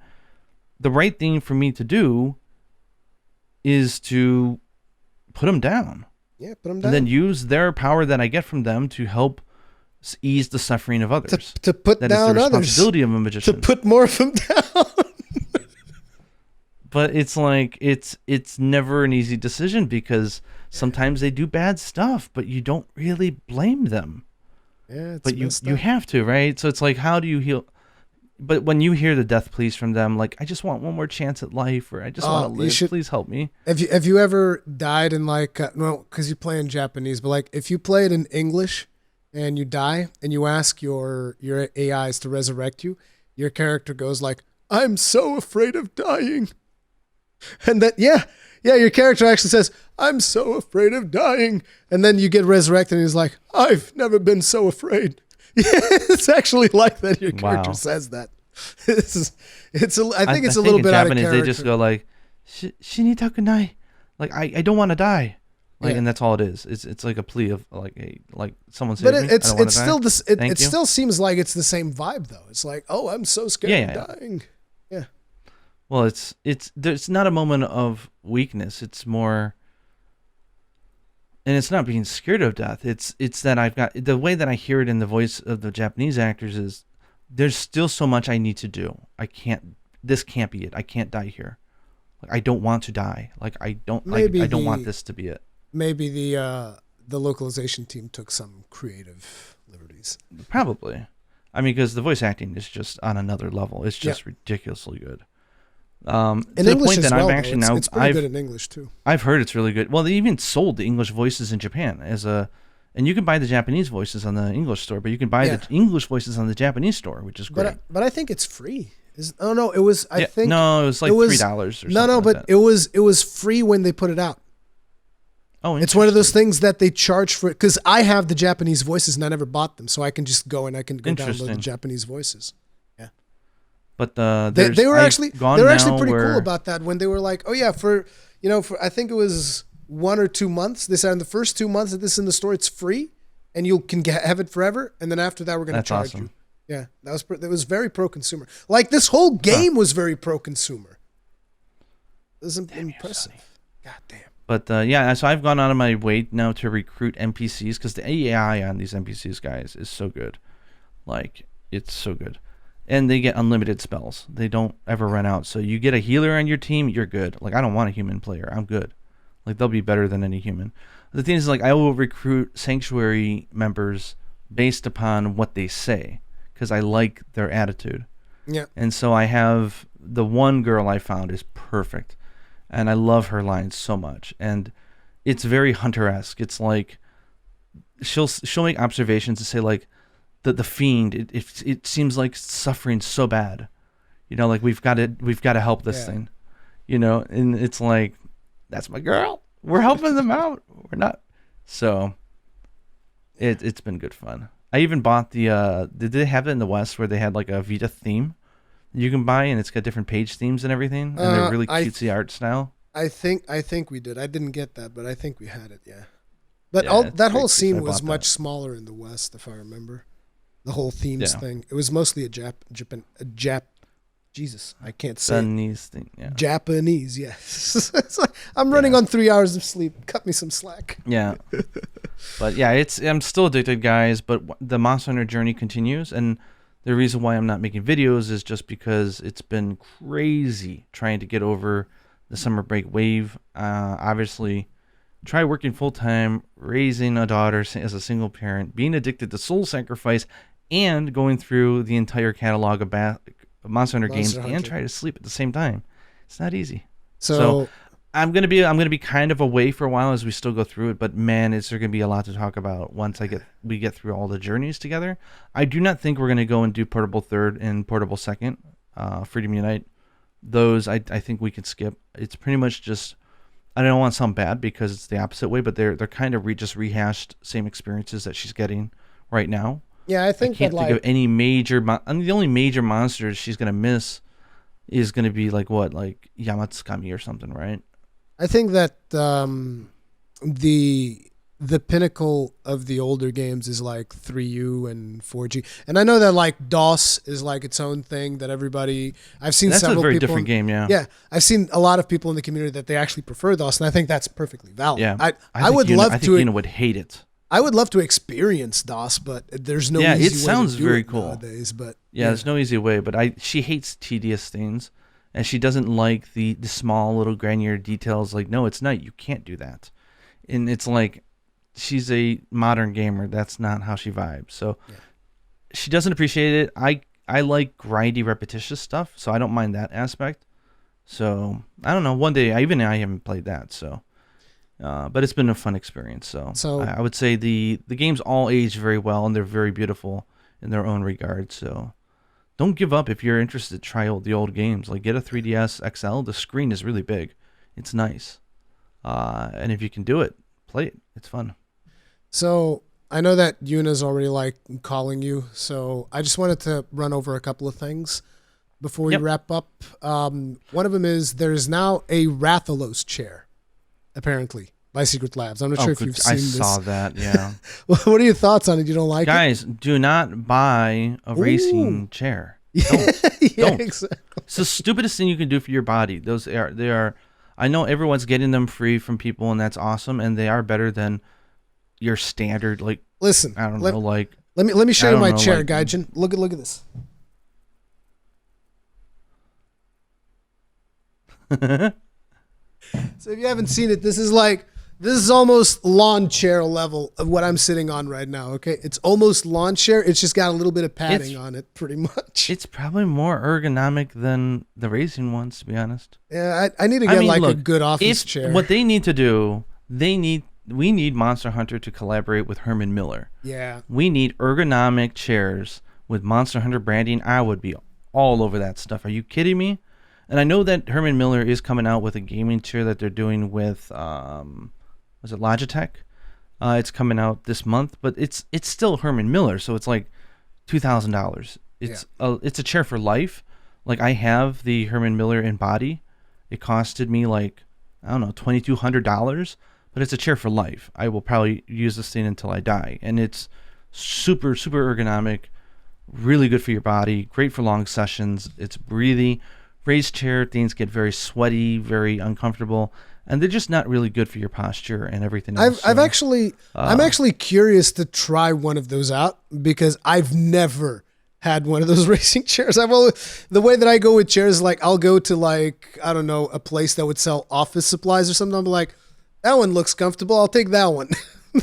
The right thing for me to do is to put them down. Yeah, put them down. And then use their power that I get from them to help ease the suffering of others. To put that down is the others. Responsibility of a magician. To put more of them down. But it's like, it's never an easy decision because sometimes they do bad stuff, but you don't really blame them. Yeah, but you have to, right? So it's like, how do you heal? But when you hear the death pleas from them, like, I just want one more chance at life, or I just want to live. Please help me. Have you ever died in like, well, because you play in Japanese, but like if you play it in English and you die and you ask your AIs to resurrect you, your character goes like, I'm so afraid of dying. And that, your character actually says, I'm so afraid of dying. And then you get resurrected and he's like, I've never been so afraid. It's actually like that. Your character says that. I think it's a little bit out of character. They just go like, "Shinitakunai," like I don't want to die, like, and that's all it is. It's like a plea of like someone says. But it still seems like it's the same vibe though. It's like, oh, I'm so scared of dying. Yeah. Well, there's not a moment of weakness. It's more. And it's not being scared of death. It's that I've got, the way that I hear it in the voice of the Japanese actors is, there's still so much I need to do. This can't be it. I can't die here. Like, I don't want to die. Like, I don't want this to be it. Maybe the localization team took some creative liberties. Probably. I mean, because the voice acting is just on another level. It's just ridiculously good. In English as well, it's pretty good in English too. I've heard it's really good. Well, they even sold the English voices in Japan and you can buy the Japanese voices on the English store, but you can buy the English voices on the Japanese store, which is great. But I think it's free. No, it was. I think no, it was like $3 or something. No, but like it was free when they put it out. Oh, it's one of those things that they charge for. Because I have the Japanese voices and I never bought them, so I can just go and I can go download the Japanese voices. Yeah, but they were actually pretty cool about that when they were like, oh yeah, for I think it was 1 or 2 months. They said in the first 2 months that this is in the store, it's free, and you can have it forever. And then after that, we're going to charge you. Yeah, that was very pro-consumer. Like this whole game was very pro-consumer. It was impressive. God damn. But so I've gone out of my way now to recruit NPCs because the AI on these NPCs, guys, is so good. Like, it's so good. And they get unlimited spells. They don't ever run out. So you get a healer on your team, you're good. Like, I don't want a human player. I'm good. Like, they'll be better than any human. The thing is, like, I will recruit Sanctuary members based upon what they say because I like their attitude. Yeah. And so I have the one girl I found is perfect. And I love her lines so much. And it's very Hunter-esque. It's like she'll make observations and say, like, the fiend, it seems like suffering so bad. Like we've got to help this thing. And it's like, that's my girl. We're helping them out. We're not. So it's been good fun. I even bought did they have it in the West where they had like a Vita theme you can buy, and it's got different page themes and everything, and they're really cutesy art style. I think we did. I didn't get that, but I think we had it. Yeah, but that whole scene was much smaller in the West, if I remember. The whole themes thing. It was mostly a Jesus, I can't say Japanese thing. Yeah. Japanese, yes. It's like, I'm running on 3 hours of sleep. Cut me some slack. Yeah, but yeah, I'm still addicted, guys. But the Monster Hunter journey continues, and the reason why I'm not making videos is just because it's been crazy trying to get over the summer break wave. Obviously, try working full time, raising a daughter as a single parent, being addicted to Soul Sacrifice, and going through the entire catalog of Monster Hunter games and try to sleep at the same time. It's not easy. So I'm gonna be kind of away for a while as we still go through it, but man, is there gonna be a lot to talk about once we get through all the journeys together. I do not think we're gonna go and do Portable Third and Portable Second, Freedom Unite. Those I think we can skip. It's pretty much just, I don't want to sound bad because it's the opposite way, but they're kind of just rehashed same experiences that she's getting right now. Yeah, I can't think of any major. The only major monsters she's gonna miss is gonna be like Yamatsukami or something, right? I think that the pinnacle of the older games is like 3U and 4G, and I know that like DOS is like its own thing that everybody. I've seen that's several a very people different game, yeah. Yeah, I've seen a lot of people in the community that they actually prefer DOS, and I think that's perfectly valid. Yeah, I would love to. I think Yuna would hate it. I would love to experience DOS, but there's no easy way it sounds to do very it cool nowadays. But there's no easy way. But she hates tedious things, and she doesn't like the small little granular details. Like, no, it's not. You can't do that. And it's like she's a modern gamer. That's not how she vibes. So she doesn't appreciate it. I like grindy, repetitious stuff, so I don't mind that aspect. So I don't know. One day, I haven't played that. So. But it's been a fun experience. So I would say the games all age very well, and they're very beautiful in their own regard. So don't give up if you're interested. Try the old games. Like, get a 3DS XL. The screen is really big. It's nice. And if you can do it, play it. It's fun. So I know that Yuna's already like calling you. So I just wanted to run over a couple of things before we wrap up. One of them is there's now a Rathalos Chair. Apparently, by Secret Labs. I'm not sure if you've seen this. I saw that, yeah. What are your thoughts on it? You don't like Guys, do not buy a racing chair. Don't. Exactly. It's the stupidest thing you can do for your body. They are. I know everyone's getting them free from people, and that's awesome, and they are better than your standard, like, listen, I don't know, like. Let me show you my chair, Gaijin. Look at this. So if you haven't seen it, this is almost lawn chair level of what I'm sitting on right now. Okay, it's almost lawn chair. It's just got a little bit of padding on it, pretty much. It's probably more ergonomic than the racing ones, to be honest. Yeah, I need to get a good office chair. What they need to do, we need Monster Hunter to collaborate with Herman Miller. Yeah, we need ergonomic chairs with Monster Hunter branding. I would be all over that stuff. Are you kidding me? And I know that Herman Miller is coming out with a gaming chair that they're doing with, was it Logitech? It's coming out this month, but it's still Herman Miller, so it's like $2,000. It's a chair for life. Like, I have the Herman Miller in body. It costed me like, I don't know, $2,200, but it's a chair for life. I will probably use this thing until I die, and it's super, super ergonomic, really good for your body, great for long sessions. It's breathy. Raised chair things get very sweaty, very uncomfortable, and they're just not really good for your posture and everything else. I'm actually curious to try one of those out because I've never had one of those racing chairs. The way that I go with chairs, like I'll go to like, I don't know, a place that would sell office supplies or something. I'm like, that one looks comfortable. I'll take that one.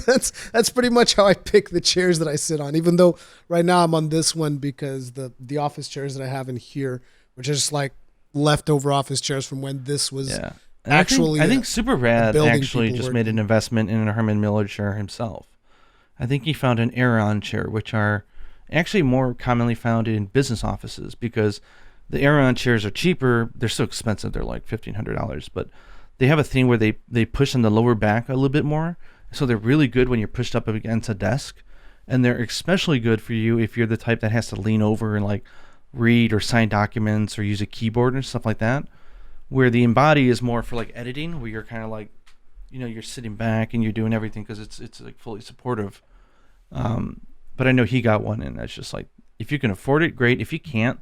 That's pretty much how I pick the chairs that I sit on, even though right now I'm on this one because the office chairs that I have in here, which are just like leftover office chairs from when this was actually. I think Super Rad actually just made an investment in a Herman Miller chair himself. I think he found an Aeron chair, which are actually more commonly found in business offices because the Aeron chairs are cheaper. They're so expensive. They're like $1,500, but they have a thing where they push on the lower back a little bit more. So they're really good when you're pushed up against a desk, and they're especially good for you if you're the type that has to lean over and like read or sign documents or use a keyboard and stuff like that. Where the Embody is more for like editing, where you're kind of like, you're sitting back and you're doing everything because it's like fully supportive. But I know he got one, and that's just like, if you can afford it, great. If you can't,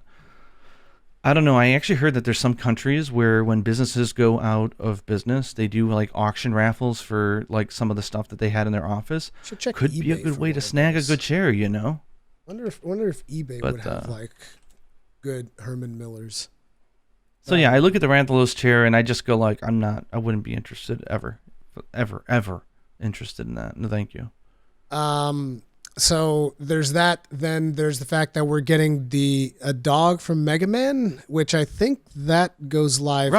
I don't know. I actually heard that there's some countries where when businesses go out of business, they do like auction raffles for like some of the stuff that they had in their office. Could be a good way to snag a good chair, Wonder if eBay would have like good Herman Millers. So yeah, I look at the Rathalos chair and I just go like, I wouldn't be interested ever interested in that. No, thank you. So there's that. Then there's the fact that we're getting a dog from Mega Man, which I think that goes live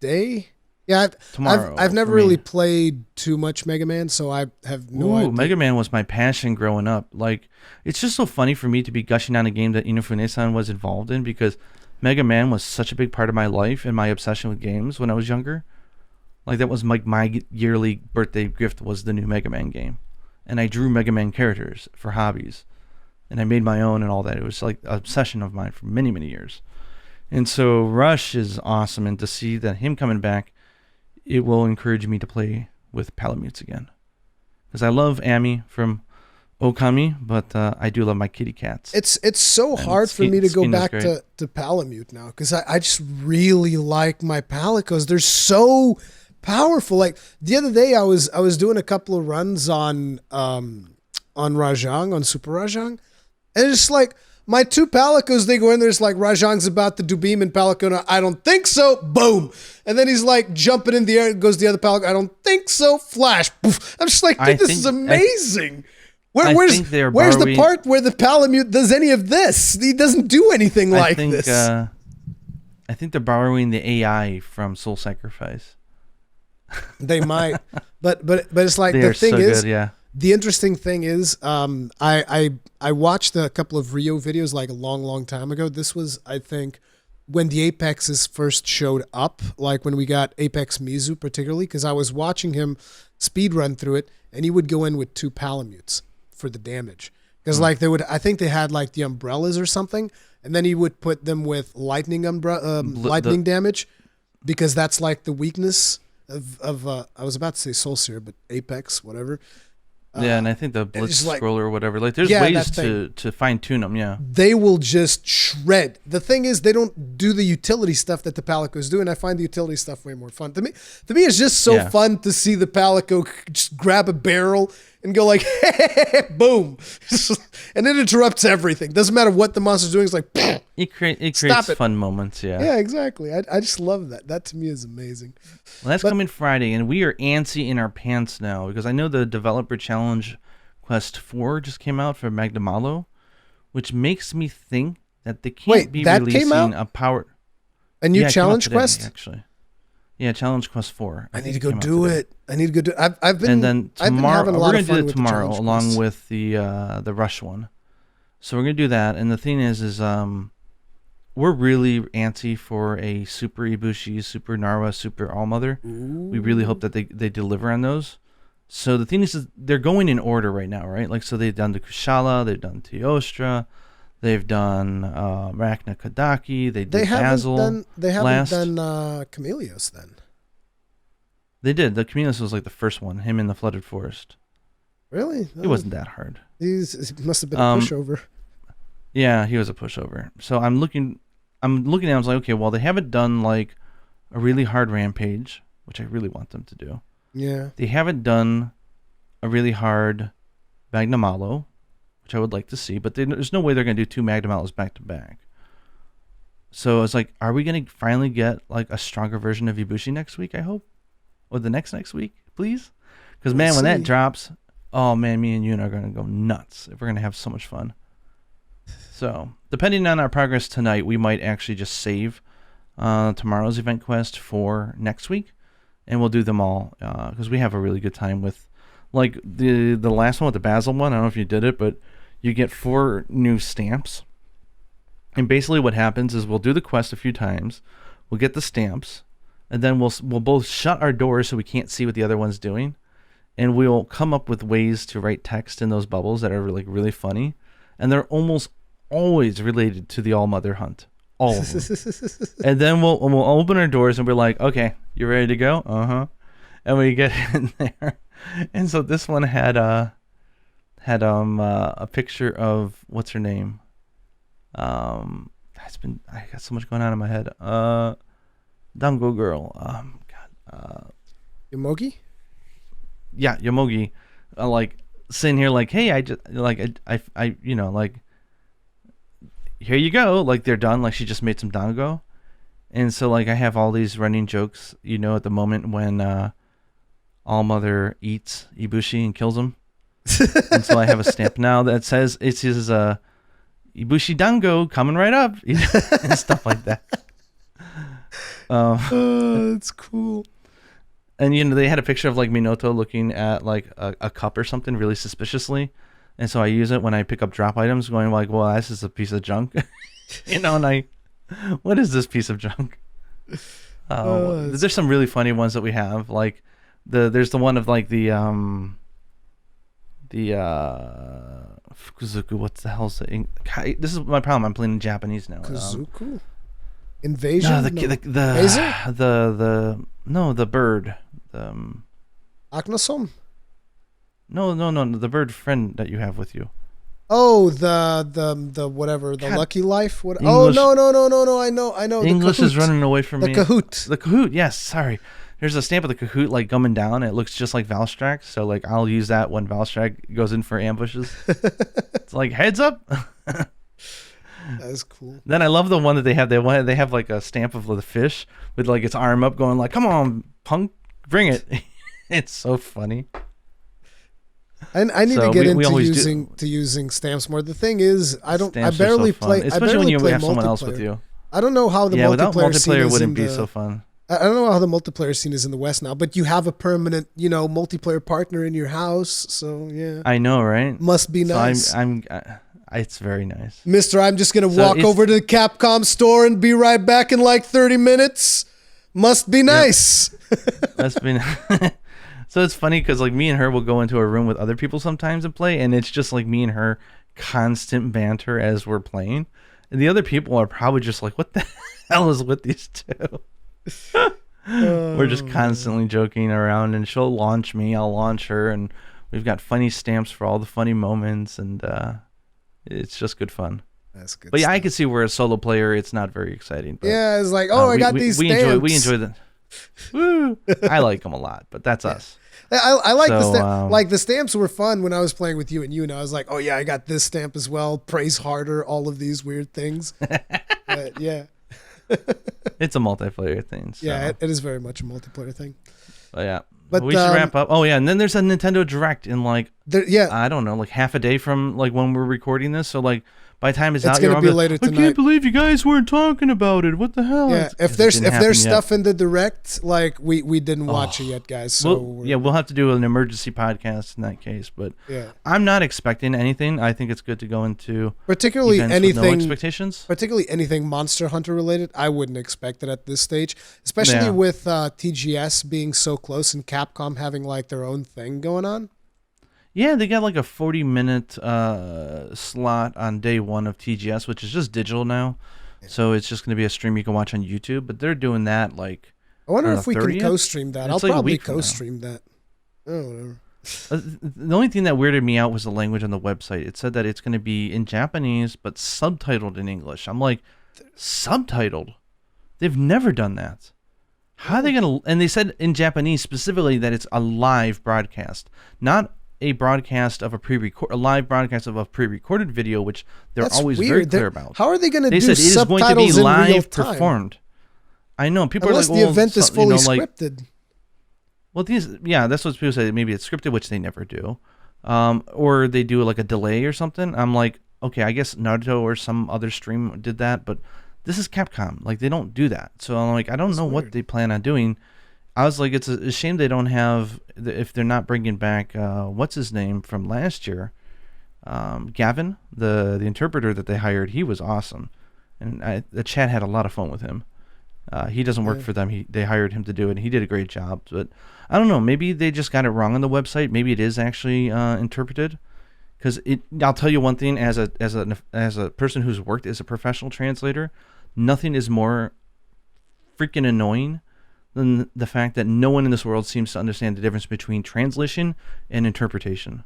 today. Yeah, tomorrow. I've never really played too much Mega Man, so I have no idea. Mega Man was my passion growing up. Like, it's just so funny for me to be gushing on a game that Inafune-san was involved in because Mega Man was such a big part of my life and my obsession with games when I was younger. Like, that was like my yearly birthday gift was the new Mega Man game. And I drew Mega Man characters for hobbies. And I made my own and all that. It was like an obsession of mine for many, many years. And so Rush is awesome. And to see that him coming back, it will encourage me to play with Palamutes again. Because I love Amy from Okami, but I do love my kitty cats. It's so hard for me to go back to Palamute now. Because I just really like my Palicos. They're so powerful. Like the other day I was doing a couple of runs on Rajang, on Super Rajang, and it's like my two Palicos, they go in there, it's like Rajang's about to do beam and Palico, no, I don't think so, boom. And then he's like jumping in the air, and goes the other Palico, I don't think so, flash, poof. I'm just like, dude, this is amazing. Where's the part where the Palamute does any of this? He doesn't do anything like this. I think they're borrowing the AI from Soul Sacrifice. They might, but it's like the thing is, the interesting thing is, I watched a couple of Rio videos like a long time ago. This was, I think, when the Apexes first showed up, like when we got Apex Mizu particularly, because I was watching him speed run through it, and he would go in with two Palamutes for the damage, because like I think they had like the umbrellas or something, and then he would put them with lightning damage, because that's like the weakness of I was about to say Soul Seer, but Apex, whatever. And I think the Blitz Scroller or whatever. Like, there's ways to fine tune them. Yeah, they will just shred. The thing is, they don't do the utility stuff that the Palicos do, and I find the utility stuff way more fun. To me, it's just so fun to see the Palico just grab a barrel and go like, boom, and it interrupts everything. Doesn't matter what the monster's doing. It's like, it creates fun moments. Yeah, exactly. I just love that. That to me is amazing. Well, that's coming Friday, and we are antsy in our pants now because I know the Developer Challenge Quest 4 just came out for Magdamalo, which makes me think that they can't be releasing a new challenge quest. Actually, yeah, Challenge Quest 4. I need to go do it. I've been. And then tomorrow we're going to do it tomorrow along with the Rush one. So we're going to do that, and the thing is we're really antsy for a Super Ibushi, Super Narwa, Super All-Mother. We really hope that they deliver on those. So the thing is they're going in order right now, right? Like, so they've done the Kushala, they've done Teostra, they've done Rachna Kadaki, they did Basil. They haven't done Chameleos then. They did. The Chameleos was like the first one, him in the Flooded Forest. Really? It wasn't that hard. He must have been a pushover. Yeah, he was a pushover. So I'm looking at him, I was like, okay, well, they haven't done like a really hard Rampage, which I really want them to do. Yeah. They haven't done a really hard Magnamalo, which I would like to see, but there's no way they're going to do 2 Magnamalos back to back. So it's like, are we going to finally get like a stronger version of Ibushi next week, I hope? Or the next week, please? Because, man, when that drops, oh, man, me and Yuna are going to go nuts. We're going to have so much fun. So, depending on our progress tonight, we might actually just save tomorrow's event quest for next week. And we'll do them all because we have a really good time with, like, the last one with the Basil one. I don't know if you did it, but you get 4 new stamps. And basically what happens is we'll do the quest a few times. We'll get the stamps. And then we'll both shut our doors so we can't see what the other one's doing. And we'll come up with ways to write text in those bubbles that are like really funny. And they're almost always related to the All-Mother hunt. All of them. And then we'll open our doors and we're like, okay, you ready to go? Uh-huh. And we get in there. And so this one had a picture of, what's her name? I got so much going on in my head. Dango girl. Yomogi? Yeah, Yomogi. Like sitting here like, hey, I just like I you know, like, here you go, like they're done, like she just made some dango. And so like I have all these running jokes, you know, at the moment when All-Mother eats Ibushi and kills him. And so I have a stamp now that says it's his Ibushi dango coming right up, you know, and stuff like that. That's cool. And you know, they had a picture of like Minato looking at like a cup or something really suspiciously. And so I use it when I pick up drop items, going like, well, this is a piece of junk. You know, and what is this piece of junk? There's some really funny ones that we have. Like there's the one of like the Fukuzuku, what the hell's it? This is my problem. I'm playing in Japanese now. Kazuku? Invasion? No, the bird. Aknosom? No, the bird friend that you have with you. Oh, the whatever, the God. Lucky Life. What? English, oh no! I know. English is running away from me. The Kahoot. The Kahoot. Yes, sorry. There's a stamp of the Kahoot like gumming down. It looks just like Valstrax, so like I'll use that when Valstrax goes in for ambushes. It's like heads up. That's cool. Then I love the one that they have. They have like a stamp of the fish with like its arm up, going like, "Come on, punk, bring it." It's so funny. I need to get into using stamps more. The thing is, I barely play. Especially when you have someone else with you. I don't know how the multiplayer scene wouldn't be so fun. I don't know how the multiplayer scene is in the West now, but you have a permanent, multiplayer partner in your house. So yeah, I know, right? Must be nice. It's very nice, Mister. I'm just gonna walk over to the Capcom store and be right back in like 30 minutes. Must be nice. Yep. Must be. So it's funny because like me and her will go into a room with other people sometimes and play, and it's just like me and her constant banter as we're playing, and the other people are probably just like, "What the hell is with these two?" We're just constantly joking around, and she'll launch me, I'll launch her, and we've got funny stamps for all the funny moments, and it's just good fun. That's good. But yeah, I can see where a solo player, it's not very exciting. But, yeah, it's like, I got these stamps. We enjoy them. Woo! I like them a lot, but that's us. I like the stamp. Like the stamps were fun when I was playing with you and Yuna. I was like, oh yeah, I got this stamp as well. Praise harder, all of these weird things. But yeah. It's a multiplayer thing. So. Yeah, it is very much a multiplayer thing. But yeah. But we should wrap up. Oh yeah, and then there's a Nintendo Direct in like yeah, I don't know, like half a day from like when we're recording this. So like by the time it's out, gonna be later tonight. I can't believe you guys weren't talking about it. What the hell? Yeah, if there's stuff in the Direct, like we didn't watch it yet, guys. So we'll have to do an emergency podcast in that case. But yeah, I'm not expecting anything. I think it's good to go into particularly anything with no expectations. Particularly anything Monster Hunter related. I wouldn't expect it at this stage, especially with TGS being so close and Capcom having like their own thing going on. Yeah, they got like a 40-minute slot on day one of TGS, which is just digital now. So it's just going to be a stream you can watch on YouTube. But they're doing that like. I wonder if we can co-stream that. I'll probably co-stream that. Oh, whatever. The only thing that weirded me out was the language on the website. It said that it's going to be in Japanese but subtitled in English. I'm like, subtitled? They've never done that. How are they going to? And they said in Japanese specifically that it's a live broadcast, not a broadcast of a live broadcast of a pre-recorded video, which they're always very clear about. How are they going to do subtitles? They said it is going to be live performed. I know people unless are like, the event is fully scripted. Well, that's what people say. Maybe it's scripted, which they never do, or they do like a delay or something. I'm like, okay, I guess Naruto or some other stream did that, but this is Capcom. Like they don't do that. So I'm like, I don't know what they plan on doing. I was like, it's a shame they don't have, if they're not bringing back, what's his name from last year? Gavin, the interpreter that they hired, he was awesome. And the chat had a lot of fun with him. He doesn't work for them. They hired him to do it, and he did a great job. But I don't know, maybe they just got it wrong on the website. Maybe it is actually interpreted. Because I'll tell you one thing, as a person who's worked as a professional translator, nothing is more freaking annoying than the fact that no one in this world seems to understand the difference between translation and interpretation.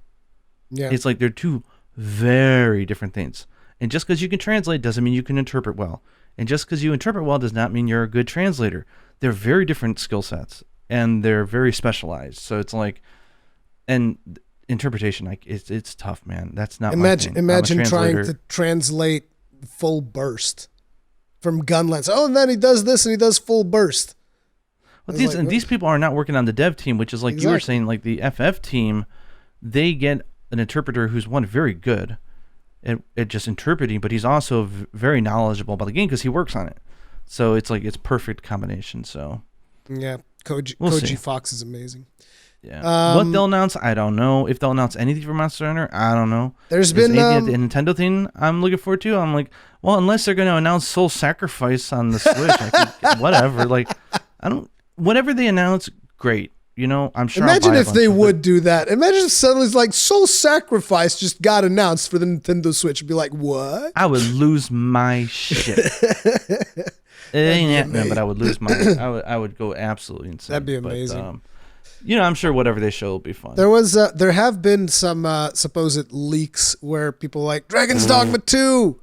Yeah. It's like they're two very different things. And just because you can translate doesn't mean you can interpret well. And just because you interpret well does not mean you're a good translator. They're very different skill sets, and they're very specialized. So it's like, and interpretation, like it's tough, man. That's not my thing. Imagine trying to translate full burst from Gunlance. Oh, and then he does this and he does full burst. But these people are not working on the dev team, which is like you were saying, like the FF team, they get an interpreter who's very good at just interpreting, but he's also very knowledgeable about the game because he works on it. So it's like it's perfect combination. So yeah, Koji Fox is amazing. Yeah. What they'll announce, I don't know. If they'll announce anything for Monster Hunter, I don't know. There's been the Nintendo thing I'm looking forward to. I'm like, well, unless they're going to announce Soul Sacrifice on the Switch, whatever. Like, I don't. Whatever they announce, great. You know, I'm sure. Imagine if they would do that. Imagine if suddenly like Soul Sacrifice just got announced for the Nintendo Switch. It'd be like, what? I would lose my shit. It ain't happening, but I would lose my. I would go absolutely insane. That'd be amazing. You know, I'm sure whatever they show will be fun. There have been some supposed leaks where people are like Dragon's Dogma 2.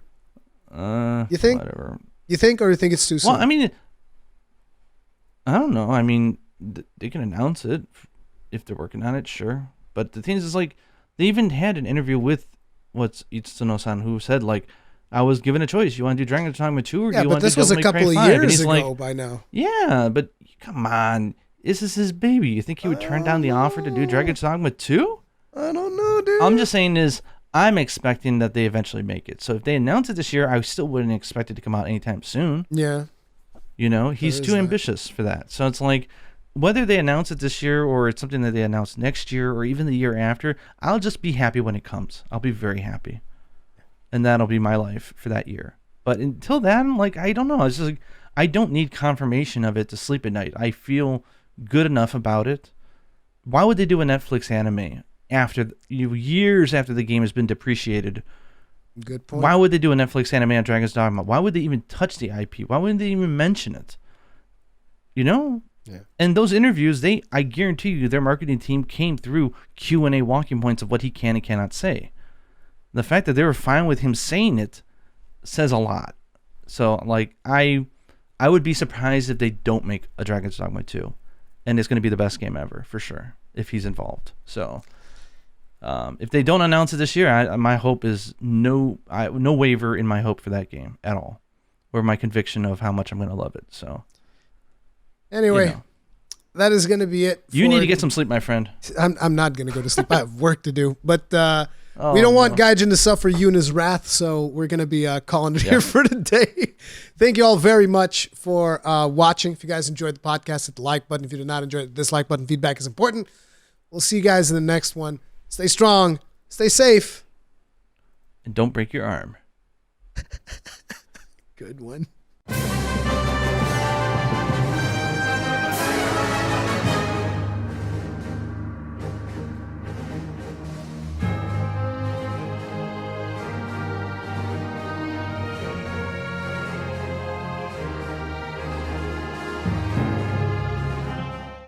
You think? Whatever. You think, or you think it's too soon? Well, I mean, I don't know. I mean, they can announce it if they're working on it, sure. But the thing is, like, they even had an interview with Itsuno-san, who said, like, I was given a choice. You want to do Dragon's Dogma 2 or do you want to do Devil May Cry 5? Yeah, but this was a couple of years ago by now. Yeah, but come on. This is his baby. You think he would turn down the offer to do Dragon's Dogma 2? I don't know, dude. I'm just saying I'm expecting that they eventually make it. So if they announce it this year, I still wouldn't expect it to come out anytime soon. Yeah. You know, he's too ambitious for that. So it's like, whether they announce it this year or it's something that they announce next year or even the year after, I'll just be happy when it comes. I'll be very happy. And that'll be my life for that year. But until then, like, I don't know. It's just like, I don't need confirmation of it to sleep at night. I feel good enough about it. Why would they do a Netflix anime after years after the game has been depreciated? Good point. Why would they do a Netflix anime on Dragon's Dogma? Why would they even touch the IP? Why wouldn't they even mention it? You know? Yeah. And those interviews, I guarantee you, their marketing team came through Q&A walking points of what he can and cannot say. The fact that they were fine with him saying it says a lot. So, like, I would be surprised if they don't make a Dragon's Dogma 2. And it's going to be the best game ever, for sure, if he's involved. So, if they don't announce it this year, my hope is no waiver in my hope for that game at all, or my conviction of how much I'm going to love it. So, anyway, that is going to be it. You need to get some sleep, my friend. I'm not going to go to sleep. I have work to do. But we don't want Gaijin to suffer Yuna's wrath, so we're going to be calling it here for today. Thank you all very much for watching. If you guys enjoyed the podcast, hit the like button. If you did not enjoy it, the dislike button. Feedback is important. We'll see you guys in the next one. Stay strong. Stay safe. And don't break your arm. Good one.